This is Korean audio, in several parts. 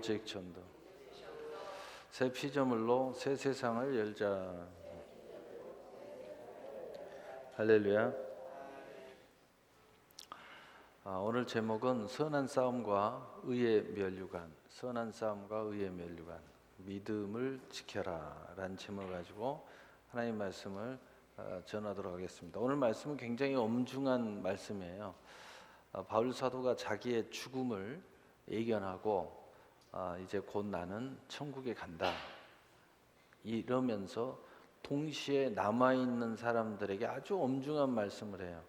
프로젝션도 새 피조물로 새 세상을 열자. 할렐루야. 오늘 제목은 선한 싸움과 의의 면류관, 선한 싸움과 의의 면류관, 믿음을 지켜라 라는 제목을 가지고 하나님 말씀을 전하도록 하겠습니다. 오늘 말씀은 굉장히 엄중한 말씀이에요. 바울 사도가 자기의 죽음을 예견하고 이제 곧 나는 천국에 간다 이러면서 동시에 남아있는 사람들에게 아주 엄중한 말씀을 해요.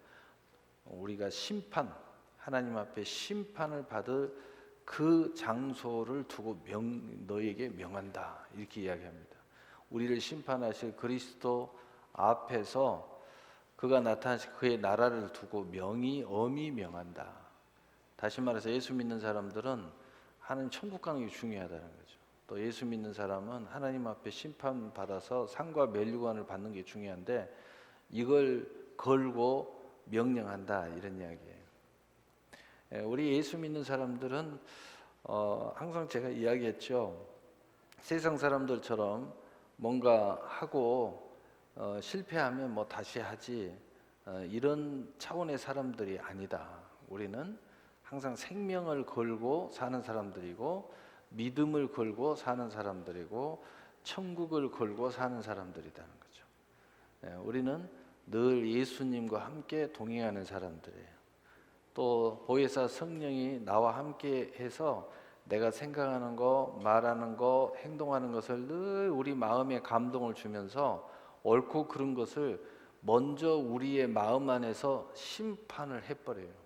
우리가 하나님 앞에 심판을 받을 그 장소를 두고 너에게 명한다 이렇게 이야기합니다. 우리를 심판하실 그리스도 앞에서 그가 나타나실 그의 나라를 두고 엄히 명한다. 다시 말해서 예수 믿는 사람들은 하나님 천국 가는 게 중요하다는 거죠. 또 예수 믿는 사람은 하나님 앞에 심판받아서 상과 면류관을 받는 게 중요한데 이걸 걸고 명령한다 이런 이야기예요. 우리 예수 믿는 사람들은 항상 제가 이야기했죠. 세상 사람들처럼 뭔가 하고 실패하면 뭐 다시 하지 이런 차원의 사람들이 아니다. 우리는 항상 생명을 걸고 사는 사람들이고 믿음을 걸고 사는 사람들이고 천국을 걸고 사는 사람들이라는 거죠. 우리는 늘 예수님과 함께 동행하는 사람들이에요. 또 보혜사 성령이 나와 함께 해서 내가 생각하는 거, 말하는 거, 행동하는 것을 늘 우리 마음에 감동을 주면서 옳고 그른 것을 먼저 우리의 마음 안에서 심판을 해버려요.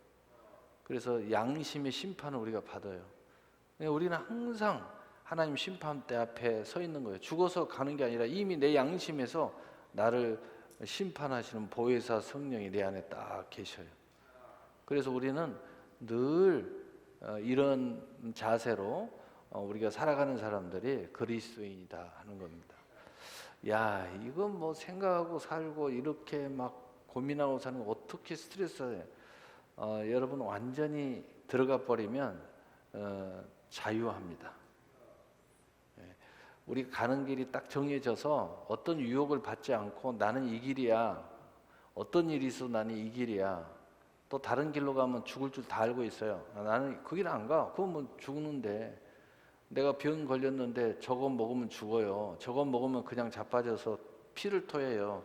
그래서 양심의 심판을 우리가 받아요. 우리는 항상 하나님 심판대 앞에 서 있는 거예요. 죽어서 가는 게 아니라 이미 내 양심에서 나를 심판하시는 보혜사 성령이 내 안에 딱 계셔요. 그래서 우리는 늘 이런 자세로 우리가 살아가는 사람들이 그리스도인이다 하는 겁니다. 야, 이건 뭐 생각하고 살고 이렇게 막 고민하고 사는 거 어떻게 스트레스예요? 여러분 완전히 들어가 버리면 자유합니다. 우리 가는 길이 딱 정해져서 어떤 유혹을 받지 않고 나는 이 길이야. 어떤 일이 있어도 나는 이 길이야. 또 다른 길로 가면 죽을 줄 다 알고 있어요. 나는 그 길 안 가. 그건 뭐 죽는데. 내가 병 걸렸는데 저거 먹으면 죽어요. 저거 먹으면 그냥 자빠져서 피를 토해요.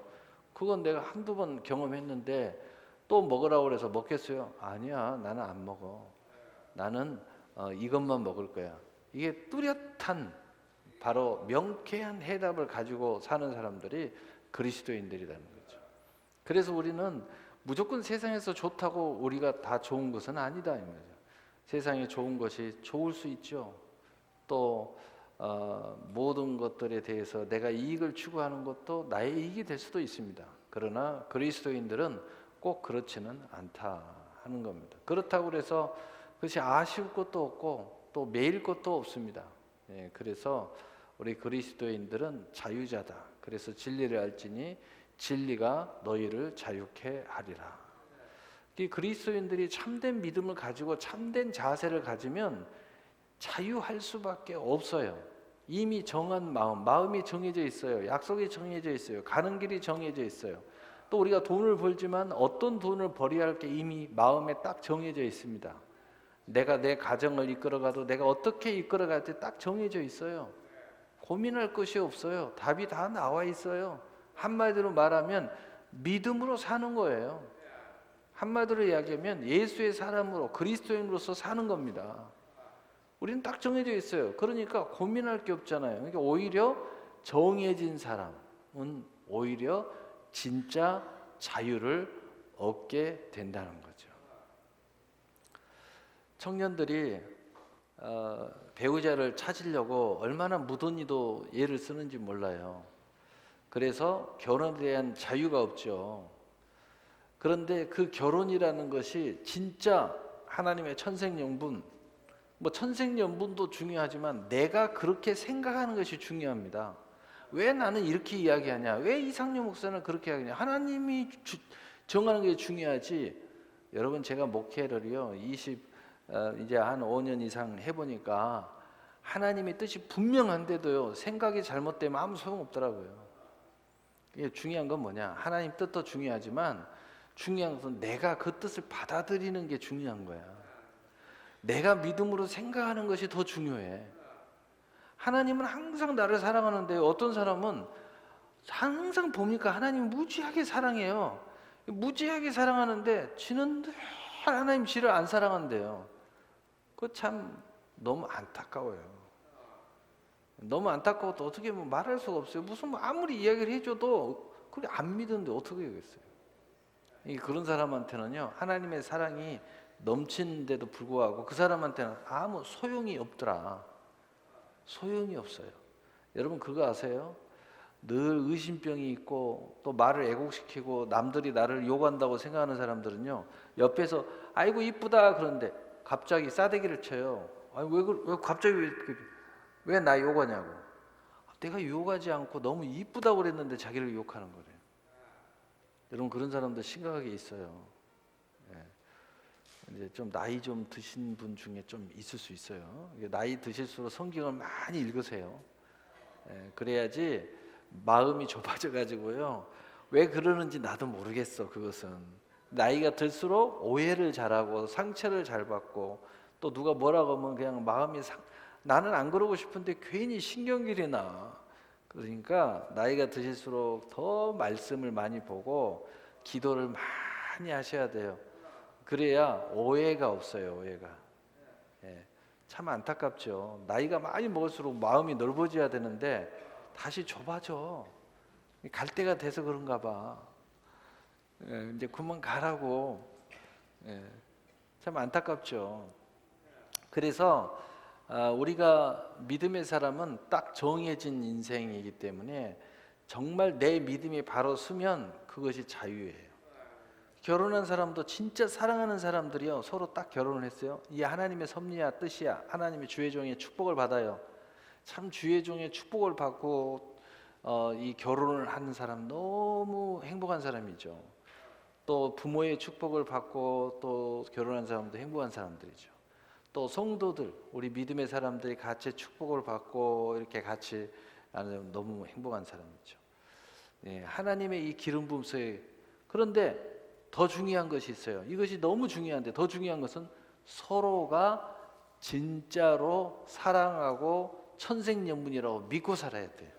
그건 내가 한두 번 경험했는데 또 먹으라고 그래서 먹겠어요? 아니야, 나는 안 먹어. 나는 이것만 먹을 거야. 이게 뚜렷한 바로 명쾌한 해답을 가지고 사는 사람들이 그리스도인들이라는 거죠. 그래서 우리는 무조건 세상에서 좋다고 우리가 다 좋은 것은 아니다 이 말이죠. 세상에 좋은 것이 좋을 수 있죠. 또 모든 것들에 대해서 내가 이익을 추구하는 것도 나의 이익이 될 수도 있습니다. 그러나 그리스도인들은 꼭 그렇지는 않다 하는 겁니다. 그렇다고 해서 그것이 아쉬울 것도 없고 또 매일 것도 없습니다. 그래서 우리 그리스도인들은 자유자다. 그래서 진리를 알지니 진리가 너희를 자유케 하리라. 이 그리스도인들이 참된 믿음을 가지고 참된 자세를 가지면 자유할 수밖에 없어요. 이미 정한 마음이 정해져 있어요. 약속이 정해져 있어요. 가는 길이 정해져 있어요. 또 우리가 돈을 벌지만 어떤 돈을 벌여야 할 게 이미 마음에 딱 정해져 있습니다. 내가 내 가정을 이끌어가도 내가 어떻게 이끌어갈지 딱 정해져 있어요. 고민할 것이 없어요. 답이 다 나와 있어요. 한마디로 말하면 믿음으로 사는 거예요. 한마디로 이야기하면 예수의 사람으로 그리스도인으로서 사는 겁니다. 우리는 딱 정해져 있어요. 그러니까 고민할 게 없잖아요. 그러니까 오히려 정해진 사람은 오히려 진짜 자유를 얻게 된다는 거죠. 청년들이 배우자를 찾으려고 얼마나 무던히도 애를 쓰는지 몰라요. 그래서 결혼에 대한 자유가 없죠. 그런데 그 결혼이라는 것이 진짜 하나님의 천생연분, 뭐 천생연분도 중요하지만 내가 그렇게 생각하는 것이 중요합니다. 왜 나는 이렇게 이야기하냐? 왜 이상료 목사는 그렇게 하냐? 하나님이 정하는 게 중요하지. 여러분 제가 목회를요 이제 한 5년 이상 해보니까 하나님의 뜻이 분명한데도요, 생각이 잘못되면 아무 소용없더라고요. 이게 중요한 건 뭐냐? 하나님 뜻도 중요하지만 중요한 것은 내가 그 뜻을 받아들이는 게 중요한 거야. 내가 믿음으로 생각하는 것이 더 중요해. 하나님은 항상 나를 사랑하는데 어떤 사람은 항상 보니까 하나님 무지하게 사랑해요. 무지하게 사랑하는데 지는 늘 하나님 지를 안 사랑한대요. 그거 참 너무 안타까워요. 너무 안타까워도 어떻게 뭐 말할 수가 없어요. 무슨 뭐 아무리 이야기를 해줘도 그게 안 믿는데 어떻게 하겠어요. 그런 사람한테는요, 하나님의 사랑이 넘치는데도 불구하고 그 사람한테는 아무 소용이 없더라. 소용이 없어요. 여러분 그거 아세요? 늘 의심병이 있고 또 말을 애곡시키고 남들이 나를 욕한다고 생각하는 사람들은요, 옆에서 아이고 이쁘다 그러는데 갑자기 싸대기를 쳐요. 아니 왜 갑자기 왜 나 욕하냐고. 내가 욕하지 않고 너무 이쁘다고 그랬는데 자기를 욕하는 거래요. 여러분 그런 사람들 심각하게 있어요. 이제 좀 나이 좀 드신 분 중에 좀 있을 수 있어요. 나이 드실수록 성경을 많이 읽으세요. 그래야지 마음이 좁아져 가지고요. 왜 그러는지 나도 모르겠어. 그것은 나이가 들수록 오해를 잘하고 상처를 잘 받고 또 누가 뭐라고 하면 그냥 마음이 나는 안 그러고 싶은데 괜히 신경질이 나. 그러니까 나이가 드실수록 더 말씀을 많이 보고 기도를 많이 하셔야 돼요. 그래야 오해가 없어요. 오해가. 참 안타깝죠. 나이가 많이 먹을수록 마음이 넓어져야 되는데 다시 좁아져. 갈 때가 돼서 그런가 봐. 이제 그만 가라고. 참 안타깝죠. 그래서 우리가 믿음의 사람은 딱 정해진 인생이기 때문에 정말 내 믿음이 바로 서면 그것이 자유예요. 결혼한 사람도 진짜 사랑하는 사람들이요, 서로 딱 결혼을 했어요. 이게 하나님의 섭리야, 뜻이야. 하나님의 주의 종의 축복을 받아요. 참 주의 종의 축복을 받고 이 결혼을 하는 사람 너무 행복한 사람이죠. 또 부모의 축복을 받고 또 결혼한 사람도 행복한 사람들이죠. 또 성도들, 우리 믿음의 사람들이 같이 축복을 받고 이렇게 같이 너무 행복한 사람이죠. 하나님의 이 기름 부음소에. 그런데 더 중요한 것이 있어요. 이것이 너무 중요한데 더 중요한 것은 서로가 진짜로 사랑하고 천생연분이라고 믿고 살아야 돼요.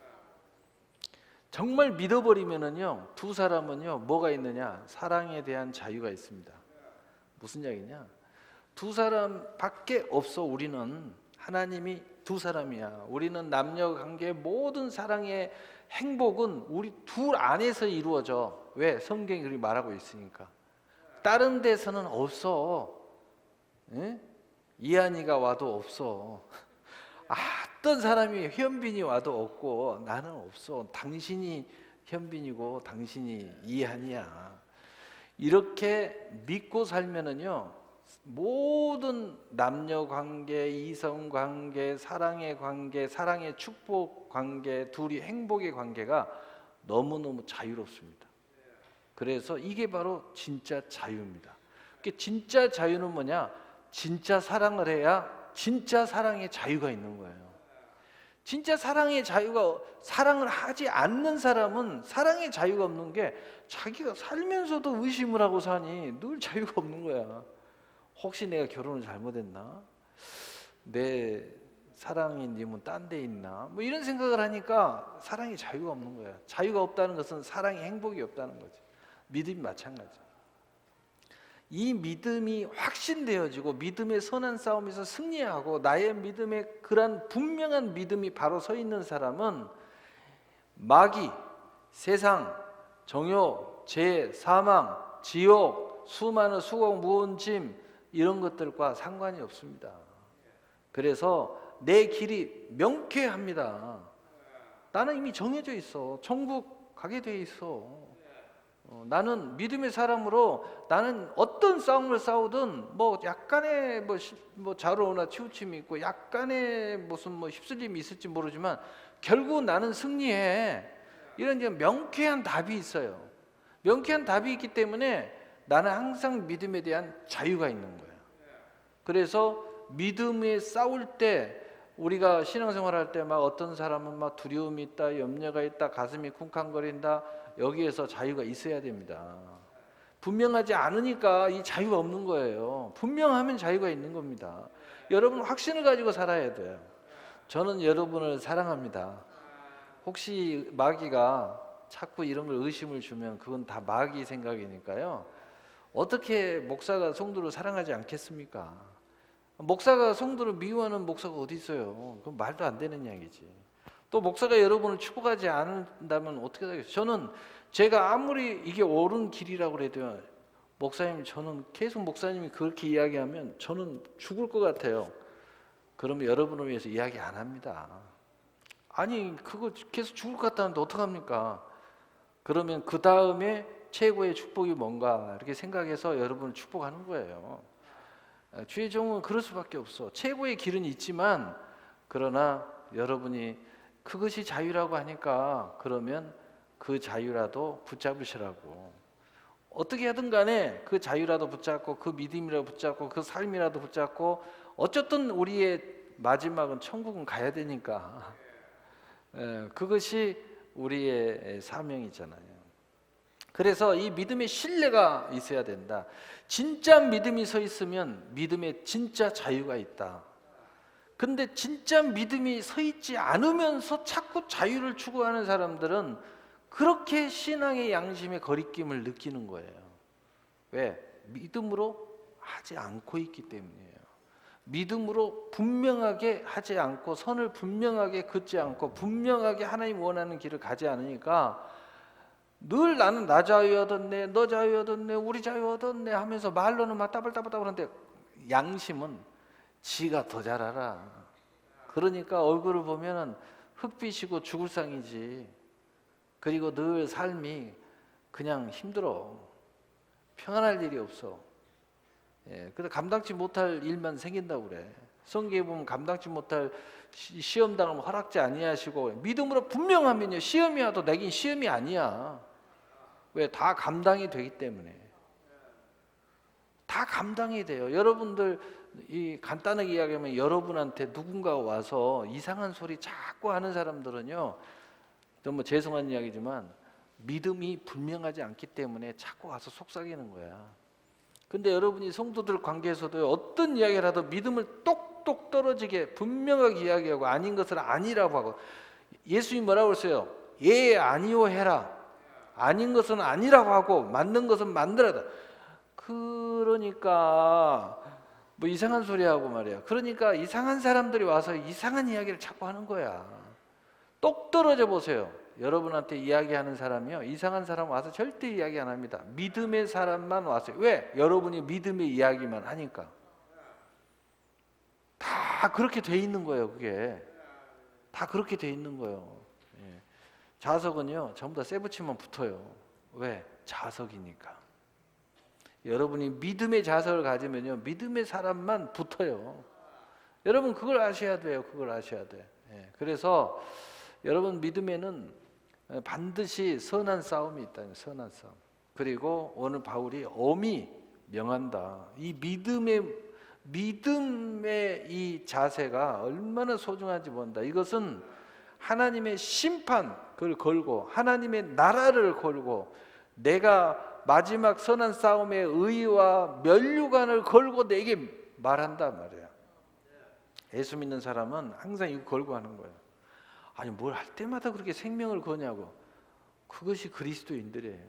정말 믿어버리면은요, 두 사람은요 뭐가 있느냐? 사랑에 대한 자유가 있습니다. 무슨 이야기냐? 두 사람밖에 없어. 우리는 하나님이 두 사람이야. 우리는 남녀 관계 모든 사랑의 행복은 우리 둘 안에서 이루어져. 왜? 성경이 그렇게 말하고 있으니까. 다른 데서는 없어. 이한이가 와도 없어. 어떤 사람이 현빈이 와도 없고 나는 없어. 당신이 현빈이고 당신이 이한이야. 이렇게 믿고 살면은요, 모든 남녀 관계, 이성 관계, 사랑의 관계, 사랑의 축복 관계, 둘이 행복의 관계가 너무너무 자유롭습니다. 그래서 이게 바로 진짜 자유입니다. 진짜 자유는 뭐냐? 진짜 사랑을 해야 진짜 사랑의 자유가 있는 거예요. 진짜 사랑의 자유가, 사랑을 하지 않는 사람은 사랑의 자유가 없는 게 자기가 살면서도 의심을 하고 사니 늘 자유가 없는 거야. 혹시 내가 결혼을 잘못했나? 내 사랑의 님은 딴 데 있나? 뭐 이런 생각을 하니까 사랑의 자유가 없는 거야. 자유가 없다는 것은 사랑의 행복이 없다는 거지. 믿음이 마찬가지야. 이 믿음이 확신되어지고 믿음의 선한 싸움에서 승리하고 나의 믿음의 그런 분명한 믿음이 바로 서 있는 사람은 마귀, 세상, 정욕, 죄, 사망, 지옥, 수많은 수고, 무거운 짐 이런 것들과 상관이 없습니다. 그래서 내 길이 명쾌합니다. 나는 이미 정해져 있어. 천국 가게 돼 있어. 나는 믿음의 사람으로 나는 어떤 싸움을 싸우든 뭐 약간의 뭐 좌로나 치우침이 있고 약간의 무슨 뭐 휩쓸림이 있을지 모르지만 결국 나는 승리해. 이런 이제 명쾌한 답이 있어요. 명쾌한 답이 있기 때문에 나는 항상 믿음에 대한 자유가 있는 거예요. 그래서 믿음에 싸울 때 우리가 신앙생활할 때 막 어떤 사람은 막 두려움이 있다, 염려가 있다, 가슴이 쿵쾅거린다. 여기에서 자유가 있어야 됩니다. 분명하지 않으니까 이 자유가 없는 거예요. 분명하면 자유가 있는 겁니다. 여러분 확신을 가지고 살아야 돼요. 저는 여러분을 사랑합니다. 혹시 마귀가 자꾸 이런 걸 의심을 주면 그건 다 마귀 생각이니까요. 어떻게 목사가 성도를 사랑하지 않겠습니까? 목사가 성도를 미워하는 목사가 어디 있어요? 그건 말도 안 되는 이야기지. 또 목사가 여러분을 축복하지 않는다면 어떻게 되겠어요? 저는 제가 아무리 이게 옳은 길이라고 해도 목사님, 저는 계속 목사님이 그렇게 이야기하면 저는 죽을 것 같아요. 그러면 여러분을 위해서 이야기 안 합니다. 아니 그거 계속 죽을 것 같다는데 어떡합니까? 그러면 그 다음에 최고의 축복이 뭔가 이렇게 생각해서 여러분을 축복하는 거예요. 주의 종은 그럴 수밖에 없어. 최고의 길은 있지만 그러나 여러분이 그것이 자유라고 하니까 그러면 그 자유라도 붙잡으시라고. 어떻게 하든 간에 그 자유라도 붙잡고 그 믿음이라도 붙잡고 그 삶이라도 붙잡고 어쨌든 우리의 마지막은 천국은 가야 되니까 그것이 우리의 사명이잖아요. 그래서 이 믿음의 신뢰가 있어야 된다. 진짜 믿음이 서 있으면 믿음에 진짜 자유가 있다. 근데 진짜 믿음이 서 있지 않으면서 자꾸 자유를 추구하는 사람들은 그렇게 신앙의 양심의 거리낌을 느끼는 거예요. 왜? 믿음으로 하지 않고 있기 때문이에요. 믿음으로 분명하게 하지 않고 선을 분명하게 긋지 않고 분명하게 하나님 원하는 길을 가지 않으니까 늘 나는 나 자유 얻었네, 너 자유 얻었네, 우리 자유 얻었네 하면서 말로는 막 따블따블따블한데 양심은 지가 더 잘 알아. 그러니까 얼굴을 보면은 흙빛이고 죽을 상이지. 그리고 늘 삶이 그냥 힘들어. 평안할 일이 없어. 그래서 감당치 못할 일만 생긴다고 그래. 성경에 보면 감당치 못할 시험 당하면 허락지 아니하시고 믿음으로 분명하면요 시험이 와도 내긴 시험이 아니야. 왜? 다 감당이 되기 때문에. 다 감당이 돼요. 여러분들 이 간단하게 이야기하면 여러분한테 누군가가 와서 이상한 소리 자꾸 하는 사람들은요 좀 뭐 죄송한 이야기지만 믿음이 분명하지 않기 때문에 자꾸 와서 속삭이는 거야. 근데 여러분이 성도들 관계에서도 어떤 이야기를 하도 믿음을 똑똑 떨어지게 분명하게 이야기하고 아닌 것을 아니라고 하고 예수님이 뭐라고 했어요? 예 아니요 해라. 아닌 것은 아니라고 하고 맞는 것은 만들어라. 그러니까 뭐 이상한 소리 하고 말이야. 그러니까 이상한 사람들이 와서 이상한 이야기를 자꾸 하는 거야. 똑 떨어져 보세요. 여러분한테 이야기하는 사람이요 이상한 사람 와서 절대 이야기 안 합니다. 믿음의 사람만 왔어요. 왜? 여러분이 믿음의 이야기만 하니까. 다 그렇게 돼 있는 거예요. 그게 다 그렇게 돼 있는 거예요. 자석은요 전부 다 쇠붙이면 붙어요. 왜? 자석이니까. 여러분이 믿음의 자석을 가지면요 믿음의 사람만 붙어요. 여러분 그걸 아셔야 돼요. 그걸 아셔야 돼. 그래서 여러분 믿음에는 반드시 선한 싸움이 있다. 선한 싸움. 그리고 오늘 바울이 엄히 명한다. 이 믿음의 이 자세가 얼마나 소중한지 본다. 이것은 하나님의 심판 그걸 걸고 하나님의 나라를 걸고 내가 마지막 선한 싸움의 의와 면류관을 걸고 내게 말한단 말이야. 예수 믿는 사람은 항상 이거 걸고 하는 거예요. 아니 뭘 할 때마다 그렇게 생명을 거냐고. 그것이 그리스도인들이에요.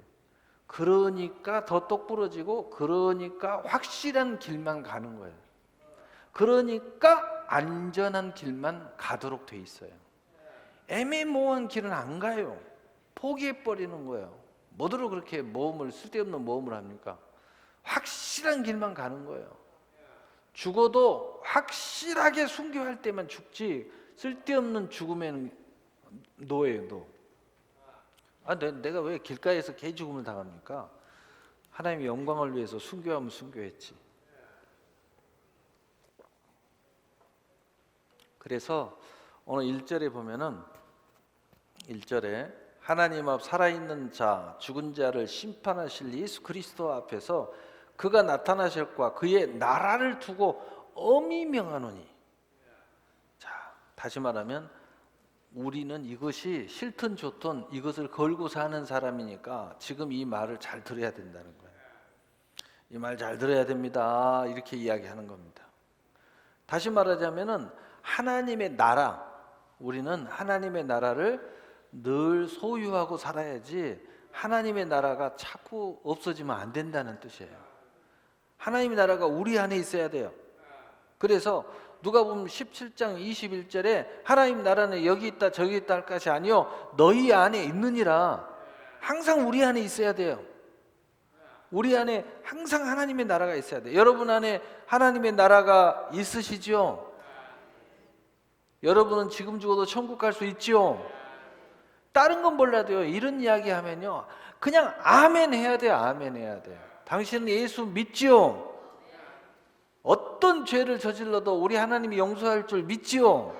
그러니까 더 똑부러지고 그러니까 확실한 길만 가는 거예요. 그러니까 안전한 길만 가도록 돼 있어요. 애매모호한 길은 안 가요. 포기해버리는 거예요. 뭐더러 그렇게 쓸데없는 모험을 합니까? 확실한 길만 가는 거예요. 죽어도 확실하게 순교할 때만 죽지 쓸데없는 죽음에는 노예요. 노. 내가 왜 길가에서 개죽음을 당합니까? 하나님의 영광을 위해서 순교하면 순교했지. 그래서 오늘 1절에 보면은 1절에 하나님 앞 살아있는 자 죽은 자를 심판하실 예수 그리스도 앞에서 그가 나타나실 것과 그의 나라를 두고 엄히 명하노니. 자, 다시 말하면 우리는 이것이 싫든 좋든 이것을 걸고 사는 사람이니까 지금 이 말을 잘 들어야 된다는 거예요. 이 말 잘 들어야 됩니다. 이렇게 이야기하는 겁니다. 다시 말하자면은 하나님의 나라, 우리는 하나님의 나라를 늘 소유하고 살아야지 하나님의 나라가 자꾸 없어지면 안 된다는 뜻이에요. 하나님의 나라가 우리 안에 있어야 돼요. 그래서 누가복음 17장 21절에 하나님 나라는 여기 있다 저기 있다 할 것이 아니요 너희 안에 있느니라. 항상 우리 안에 있어야 돼요. 우리 안에 항상 하나님의 나라가 있어야 돼요. 여러분 안에 하나님의 나라가 있으시죠? 여러분은 지금 죽어도 천국 갈 수 있죠? 다른 건 몰라도요, 이런 이야기 하면요 그냥 아멘 해야 돼요. 아멘 해야 돼요. 당신은 예수 믿지요? 어떤 죄를 저질러도 우리 하나님이 용서할 줄 믿지요?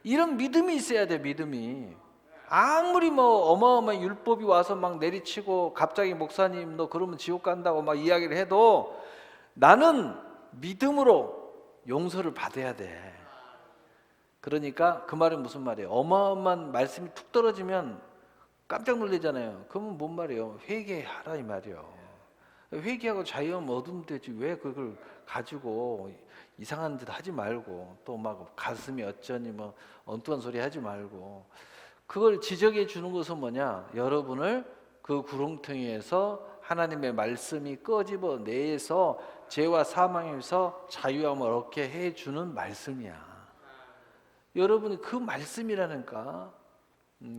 이런 믿음이 있어야 돼요. 믿음이. 아무리 뭐 어마어마한 율법이 와서 막 내리치고 갑자기 목사님 너 그러면 지옥 간다고 막 이야기를 해도 나는 믿음으로 용서를 받아야 돼. 그러니까 그 말은 무슨 말이에요? 어마어마한 말씀이 툭 떨어지면 깜짝 놀라잖아요. 그러면 뭔 말이에요? 회개하라 이 말이에요. 회개하고 자유하면 얻으면 되지 왜 그걸 가지고 이상한 짓 하지 말고 또 막 가슴이 어쩌니 뭐 엉뚱한 소리 하지 말고 그걸 지적해 주는 것은 뭐냐? 여러분을 그 구렁텅이에서 하나님의 말씀이 끄집어 내서 죄와 사망에서 자유함을 얻게 해주는 말씀이야. 여러분이 그 말씀이라니까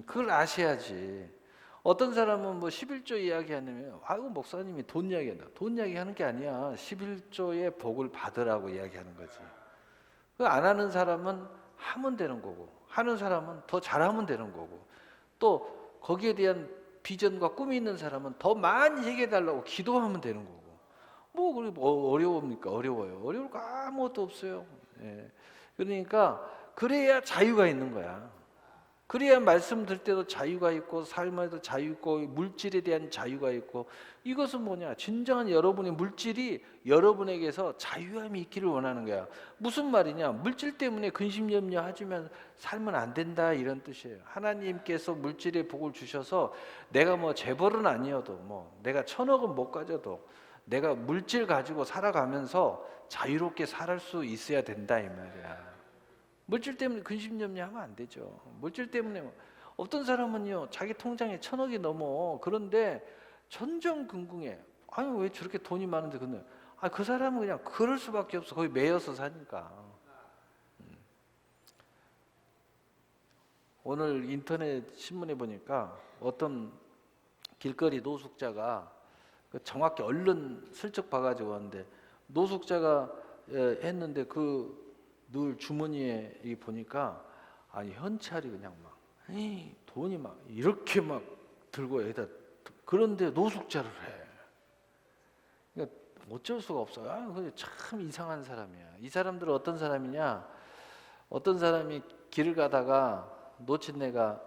그걸 아셔야지. 어떤 사람은 뭐 11조 이야기하면 아이고 목사님이 돈 이야기한다. 돈 이야기하는 게 아니야. 11조의 복을 받으라고 이야기하는 거지. 안 하는 사람은 하면 되는 거고 하는 사람은 더 잘하면 되는 거고 또 거기에 대한 비전과 꿈이 있는 사람은 더 많이 얘기해달라고 기도하면 되는 거고 뭐 그게 뭐 어려웁니까? 어려워요. 어려울 거 아무것도 없어요. 예. 그러니까 그래야 자유가 있는 거야. 그래야 말씀 들 때도 자유가 있고 삶에도 자유 있고 물질에 대한 자유가 있고 이것은 뭐냐? 진정한 여러분의 물질이 여러분에게서 자유함이 있기를 원하는 거야. 무슨 말이냐? 물질 때문에 근심염려하지만 살면 안 된다 이런 뜻이에요. 하나님께서 물질의 복을 주셔서 내가 뭐 재벌은 아니어도 뭐 내가 1,000억은 못 가져도 내가 물질 가지고 살아가면서 자유롭게 살 수 있어야 된다 이 말이야. 물질 때문에 근심염려하면 안 되죠. 물질 때문에 어떤 사람은요 자기 통장에 1,000억이 넘어. 그런데 전전긍긍해. 아니 왜 저렇게 돈이 많은데 근데 그 사람은 그냥 그럴 수밖에 없어. 거기 매여서 사니까. 오늘 인터넷 신문에 보니까 어떤 길거리 노숙자가 정확히 얼른 슬쩍 봐가지고 왔는데 노숙자가 했는데 늘 주머니에 보니까 아니 현찰이 그냥 막 돈이 막 이렇게 막 들고 여기다 그런데 노숙자를 해. 그러니까 어쩔 수가 없어요. 근데 참 이상한 사람이야. 이 사람들은 어떤 사람이냐? 어떤 사람이 길을 가다가 놓친 애가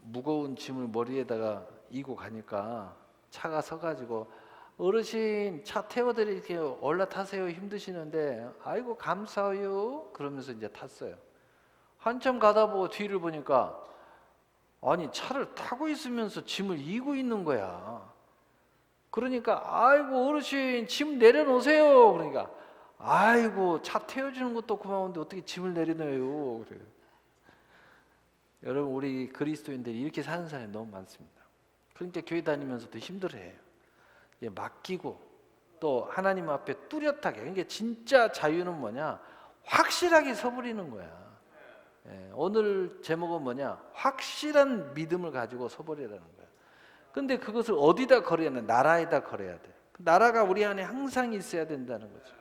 무거운 짐을 머리에다가 이고 가니까 차가 서가지고 어르신 차 태워드릴게요. 올라타세요. 힘드시는데 아이고 감사해요. 그러면서 이제 탔어요. 한참 가다 보고 뒤를 보니까 아니 차를 타고 있으면서 짐을 이고 있는 거야. 그러니까 아이고 어르신 짐 내려놓으세요. 그러니까 아이고 차 태워주는 것도 고마운데 어떻게 짐을 내려놓아요. 그래요. 여러분 우리 그리스도인들이 이렇게 사는 사람이 너무 많습니다. 그러니까 교회 다니면서도 힘들어해요. 맡기고 또 하나님 앞에 뚜렷하게. 그러니까 진짜 자유는 뭐냐? 확실하게 서버리는 거야. 오늘 제목은 뭐냐? 확실한 믿음을 가지고 서버리라는 거야. 근데 그것을 어디다 걸어야 하냐? 나라에다 걸어야 돼. 나라가 우리 안에 항상 있어야 된다는 거죠.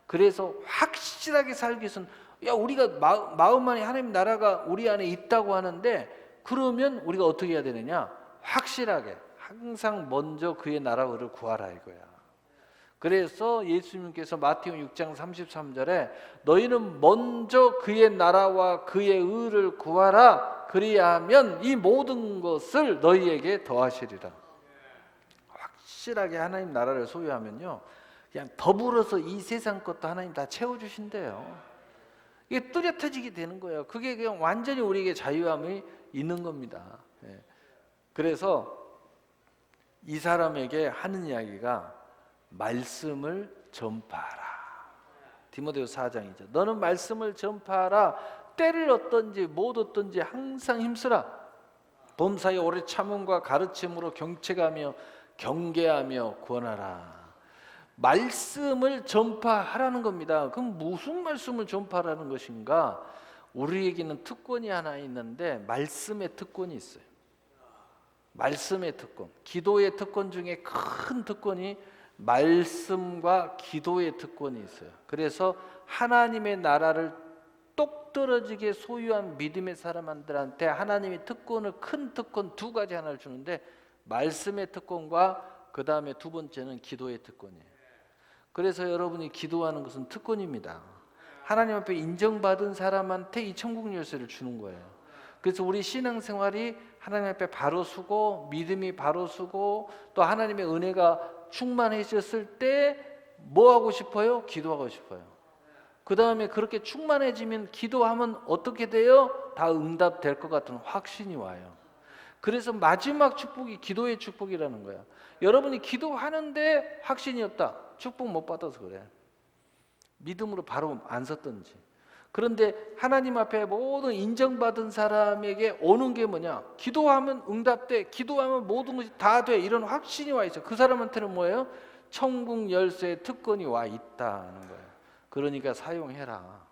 그래서 확실하게 살기 위해서는 우리가 마음 안에 하나님 나라가 우리 안에 있다고 하는데 그러면 우리가 어떻게 해야 되느냐? 확실하게 항상 먼저 그의 나라를 구하라 이거야. 그래서 예수님께서 마태복음 6장 33절에 너희는 먼저 그의 나라와 그의 의를 구하라. 그리하면 이 모든 것을 너희에게 더하시리라. 확실하게 하나님 나라를 소유하면요 그냥 더불어서 이 세상 것도 하나님 다 채워주신대요. 이게 뚜렷해지게 되는 거예요. 그게 그냥 완전히 우리에게 자유함이 있는 겁니다. 그래서 이 사람에게 하는 이야기가 말씀을 전파하라. 디모데후서 4장이죠. 너는 말씀을 전파하라. 때를 얻든지 못 얻든지 항상 힘쓰라. 범사에 오래 참음과 가르침으로 경책하며 경계하며 구원하라. 말씀을 전파하라는 겁니다. 그럼 무슨 말씀을 전파하라는 것인가? 우리에게는 특권이 하나 있는데 말씀의 특권이 있어요. 말씀의 특권, 기도의 특권 중에 큰 특권이 말씀과 기도의 특권이 있어요. 그래서 하나님의 나라를 똑 떨어지게 소유한 믿음의 사람들한테 하나님이 특권을, 큰 특권 두 가지 하나를 주는데 말씀의 특권과 그 다음에 두 번째는 기도의 특권이에요. 그래서 여러분이 기도하는 것은 특권입니다. 하나님 앞에 인정받은 사람한테 이 천국 열쇠를 주는 거예요. 그래서 우리 신앙생활이 하나님 앞에 바로 서고 믿음이 바로 서고 또 하나님의 은혜가 충만해졌을 때 뭐 하고 싶어요? 기도하고 싶어요. 그 다음에 그렇게 충만해지면 기도하면 어떻게 돼요? 다 응답될 것 같은 확신이 와요. 그래서 마지막 축복이 기도의 축복이라는 거야. 여러분이 기도하는데 확신이 없다. 축복 못 받아서 그래. 믿음으로 바로 안 섰든지. 그런데 하나님 앞에 모든 인정받은 사람에게 오는 게 뭐냐? 기도하면 응답돼. 기도하면 모든 것이 다 돼. 이런 확신이 와 있어. 그 사람한테는 뭐예요? 천국 열쇠의 특권이 와 있다는 거예요. 그러니까 사용해라.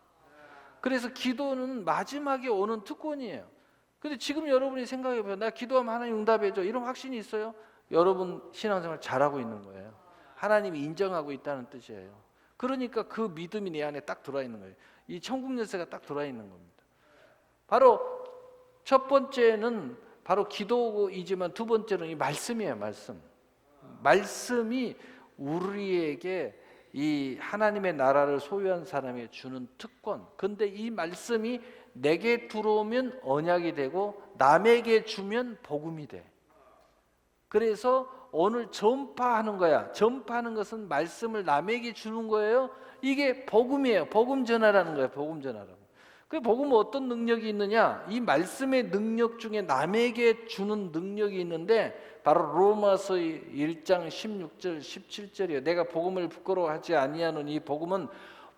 그래서 기도는 마지막에 오는 특권이에요. 근데 지금 여러분이 생각해 보세요. 나 기도하면 하나님 응답해줘. 이런 확신이 있어요? 여러분 신앙생활 잘하고 있는 거예요. 하나님이 인정하고 있다는 뜻이에요. 그러니까 그 믿음이 내 안에 딱 들어와 있는 거예요. 이 천국 열쇠가 딱 들어와 있는 겁니다. 바로 첫 번째는 바로 기도이지만 두 번째는 이 말씀이에요. 말씀이 우리에게 이 하나님의 나라를 소유한 사람이 주는 특권. 근데 이 말씀이 내게 들어오면 언약이 되고 남에게 주면 복음이 돼. 그래서 오늘 전파하는 거야. 전파하는 것은 말씀을 남에게 주는 거예요. 이게 복음이에요. 복음 전하라는 거예요. 복음 전하라고. 그 복음은 어떤 능력이 있느냐? 이 말씀의 능력 중에 남에게 주는 능력이 있는데 바로 로마서 1장 16절 17절이에요. 내가 복음을 부끄러워하지 아니하는 이 복음은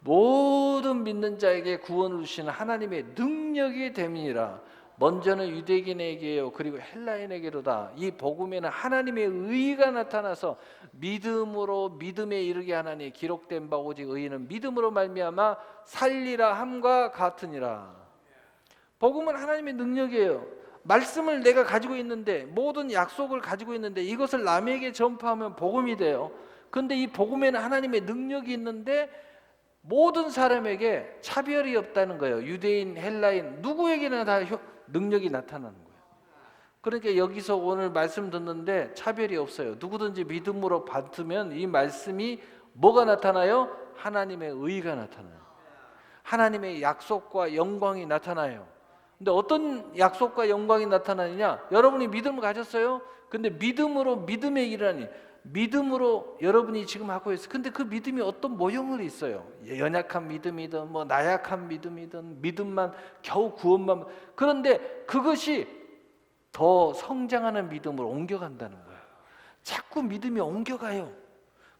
모든 믿는 자에게 구원을 주시는 하나님의 능력이 됨이니라. 먼저는 유대인에게요 그리고 헬라인에게로다. 이 복음에는 하나님의 의가 나타나서 믿음으로 믿음에 이르게 하나니 기록된 바 오직 의인은 믿음으로 말미암아 살리라 함과 같으니라. 복음은 하나님의 능력이에요. 말씀을 내가 가지고 있는데 모든 약속을 가지고 있는데 이것을 남에게 전파하면 복음이 돼요. 그런데 이 복음에는 하나님의 능력이 있는데 모든 사람에게 차별이 없다는 거예요. 유대인, 헬라인 누구에게나 다 능력이 나타나는 거예요. 그러니까 여기서 오늘 말씀 듣는데 차별이 없어요. 누구든지 믿음으로 받으면 이 말씀이 뭐가 나타나요? 하나님의 의가 나타나요. 하나님의 약속과 영광이 나타나요. 근데 어떤 약속과 영광이 나타나느냐? 여러분이 믿음을 가졌어요. 근데 믿음으로 믿음의 일이라니 믿음으로 여러분이 지금 하고 있어요. 근데 그 믿음이 어떤 모형을 있어요. 연약한 믿음이든 뭐 나약한 믿음이든 믿음만 겨우 구원만. 그런데 그것이 더 성장하는 믿음으로 옮겨간다는 거예요. 자꾸 믿음이 옮겨가요.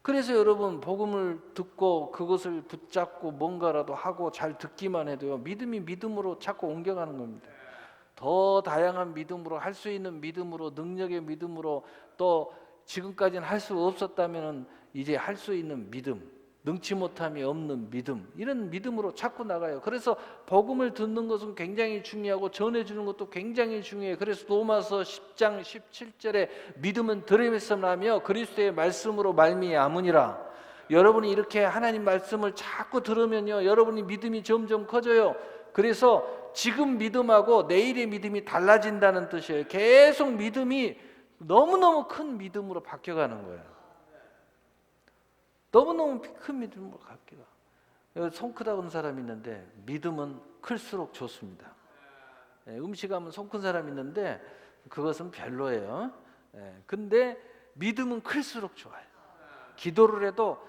그래서 여러분 복음을 듣고 그것을 붙잡고 뭔가라도 하고 잘 듣기만 해도요. 믿음이 믿음으로 자꾸 옮겨가는 겁니다. 더 다양한 믿음으로 할 수 있는 믿음으로 능력의 믿음으로 또 지금까지는 할 수 없었다면 이제 할 수 있는 믿음, 능치 못함이 없는 믿음, 이런 믿음으로 자꾸 나가요. 그래서 복음을 듣는 것은 굉장히 중요하고 전해주는 것도 굉장히 중요해요. 그래서 로마서 10장 17절에 믿음은 들음에서 나며 그리스도의 말씀으로 말미암으니라. 여러분이 이렇게 하나님 말씀을 자꾸 들으면요, 여러분이 믿음이 점점 커져요. 그래서 지금 믿음하고 내일의 믿음이 달라진다는 뜻이에요. 계속 믿음이 너무너무 큰 믿음으로 바뀌어가는 거예요. 너무너무 큰 믿음으로 바뀌어가. 손 크다고 하는 사람이 있는데 믿음은 클수록 좋습니다. 음식하면 손 큰 사람이 있는데 그것은 별로예요. 근데 믿음은 클수록 좋아요. 기도를 해도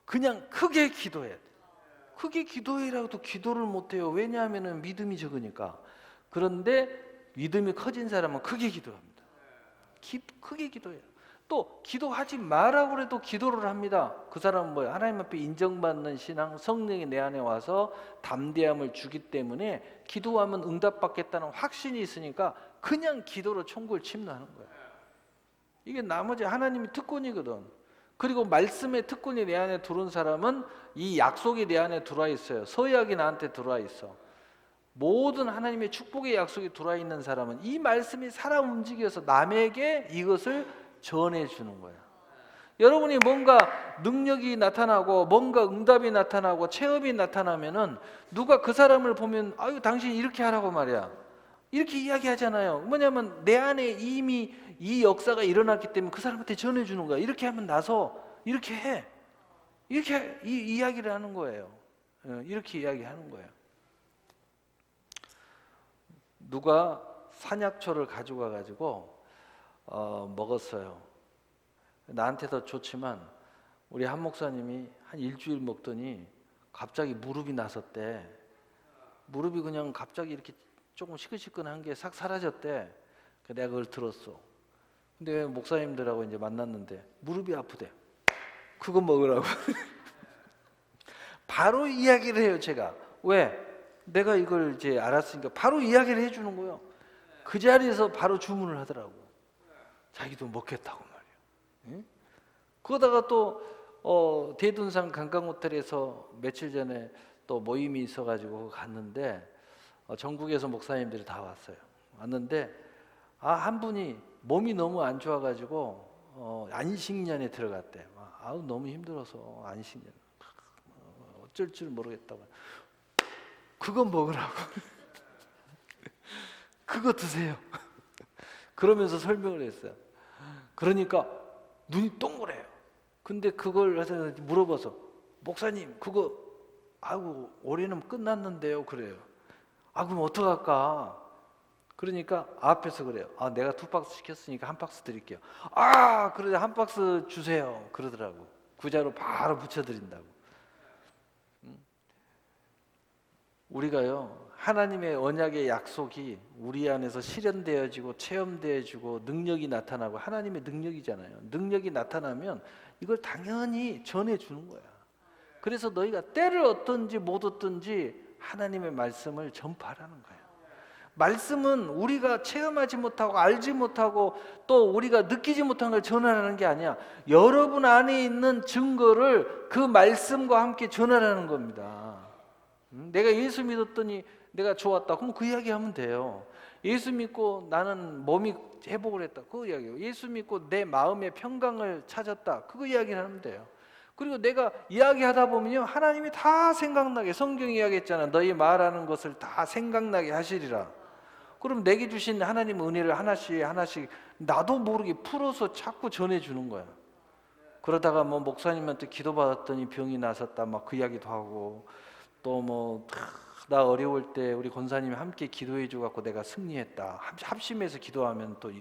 그냥 크게 기도해야 돼. 크게 기도해라도 기도를 못해요. 왜냐하면 믿음이 적으니까. 그런데 믿음이 커진 사람은 크게 기도합니다. 크게 기도해요. 또 기도하지 말라고 해도 기도를 합니다. 그 사람은 뭐예요? 하나님 앞에 인정받는 신앙, 성령이 내 안에 와서 담대함을 주기 때문에 기도하면 응답받겠다는 확신이 있으니까 그냥 기도로 총구를 침노하는 거예요. 이게 나머지 하나님이 특권이거든. 그리고 말씀의 특권이 내 안에 들어온 사람은 이 약속이 내 안에 들어와 있어요. 서약이 나한테 들어와 있어. 모든 하나님의 축복의 약속이 들어와 있는 사람은 이 말씀이 살아 움직여서 남에게 이것을 전해주는 거예요. 여러분이 뭔가 능력이 나타나고 뭔가 응답이 나타나고 체험이 나타나면은 누가 그 사람을 보면 아유 당신 이렇게 하라고 말이야. 이렇게 이야기하잖아요. 뭐냐면 내 안에 이미 이 역사가 일어났기 때문에 그 사람한테 전해주는 거야. 이렇게 하면 나서 이렇게 해. 이렇게 이야기를 하는 거예요. 이렇게 이야기하는 거예요. 누가 산약초를 가지고 와가지고 먹었어요. 나한테도 좋지만 우리 한 목사님이 한 일주일 먹더니 갑자기 무릎이 나섰대. 무릎이 그냥 갑자기 이렇게 조금 시큰시큰한 게 싹 사라졌대. 내가 그걸 들었어. 근데 목사님들하고 이제 만났는데 무릎이 아프대. 그거 먹으라고. 바로 이야기를 해요, 제가. 왜? 내가 이걸 이제 알았으니까 바로 이야기를 해주는 거예요. 그 자리에서 바로 주문을 하더라고. 자기도 먹겠다고 말이에요. 응? 그러다가 또 대둔산 관광호텔에서 며칠 전에 또 모임이 있어가지고 갔는데 전국에서 목사님들이 다 왔어요. 왔는데 한 분이 몸이 너무 안 좋아가지고 안식년에 들어갔대. 아우 너무 힘들어서 안식년 어쩔 줄 모르겠다고. 그거 먹으라고. 그거 드세요. 그러면서 설명을 했어요. 그러니까 눈이 동그래요. 근데 그걸 해서 물어봐서 목사님 그거 아이고 올해는 끝났는데요. 그래요. 그럼 어떡할까? 그러니까 앞에서 그래요. 내가 2박스 시켰으니까 1박스 드릴게요. 그래 한 박스 주세요. 그러더라고. 구자로 바로 붙여드린다고. 우리가요 하나님의 언약의 약속이 우리 안에서 실현되어지고 체험되어지고 능력이 나타나고 하나님의 능력이잖아요. 능력이 나타나면 이걸 당연히 전해주는 거야. 그래서 너희가 때를 얻든지 못 얻든지 하나님의 말씀을 전파하라는 거예요. 말씀은 우리가 체험하지 못하고 알지 못하고 또 우리가 느끼지 못한 걸 전하라는 게 아니야. 여러분 안에 있는 증거를 그 말씀과 함께 전하라는 겁니다. 내가 예수 믿었더니 내가 좋았다. 그럼 그 이야기 하면 돼요. 예수 믿고 나는 몸이 회복을 했다. 그 이야기예요. 예수 믿고 내 마음의 평강을 찾았다. 그거 이야기를 하면 돼요. 그리고 내가 이야기하다 보면요 하나님이 다 생각나게 성경이 이야기했잖아. 너희 말하는 것을 다 생각나게 하시리라. 그럼 내게 주신 하나님 은혜를 하나씩 하나씩 나도 모르게 풀어서 자꾸 전해주는 거야. 그러다가 뭐 목사님한테 기도받았더니 병이 나섰다 막 그 이야기도 하고 또 뭐 나 어려울 때 우리 권사님이 함께 기도해 줘 갖고 내가 승리했다. 합심해서 기도하면 또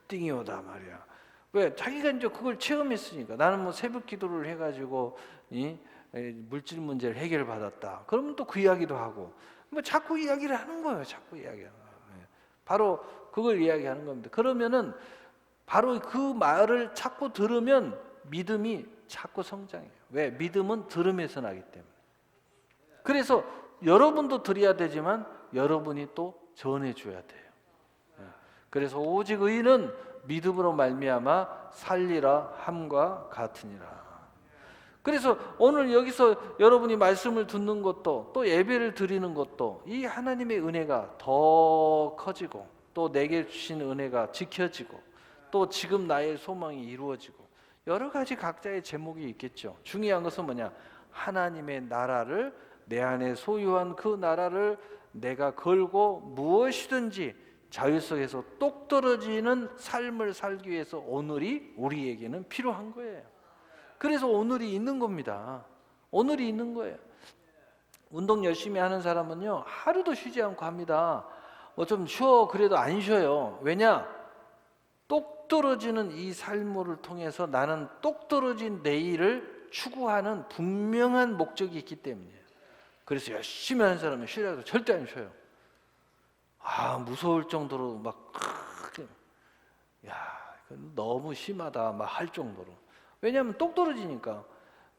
띵이 오다 말이야. 왜? 자기가 이제 그걸 체험했으니까. 나는 뭐 새벽 기도를 해가지고 물질 문제를 해결받았다. 그러면 또 그 이야기도 하고 뭐 자꾸 이야기를 하는 거예요. 자꾸 이야기하는 거예요. 바로 그걸 이야기하는 겁니다. 그러면은 바로 그 말을 자꾸 들으면 믿음이 자꾸 성장해요. 왜? 믿음은 들음에서 나기 때문에. 그래서 여러분도 드려야 되지만 여러분이 또 전해줘야 돼요. 그래서 오직 의인은 믿음으로 말미암아 살리라 함과 같으니라. 그래서 오늘 여기서 여러분이 말씀을 듣는 것도 또 예배를 드리는 것도 이 하나님의 은혜가 더 커지고 또 내게 주신 은혜가 지켜지고 또 지금 나의 소망이 이루어지고 여러 가지 각자의 제목이 있겠죠. 중요한 것은 뭐냐? 하나님의 나라를 내 안에 소유한 그 나라를 내가 걸고 무엇이든지 자유 속에서 똑 떨어지는 삶을 살기 위해서 오늘이 우리에게는 필요한 거예요. 그래서 오늘이 있는 겁니다. 오늘이 있는 거예요. 운동 열심히 하는 사람은요 하루도 쉬지 않고 합니다. 좀 쉬어 그래도 안 쉬어요. 왜냐? 똑 떨어지는 이 삶을 통해서 나는 똑 떨어진 내일을 추구하는 분명한 목적이 있기 때문이에요. 그래서 열심히 하는 사람은 쉬라도 절대 안 쉬어요. 무서울 정도로 막 이건 너무 심하다 막 할 정도로. 왜냐하면 똑 떨어지니까.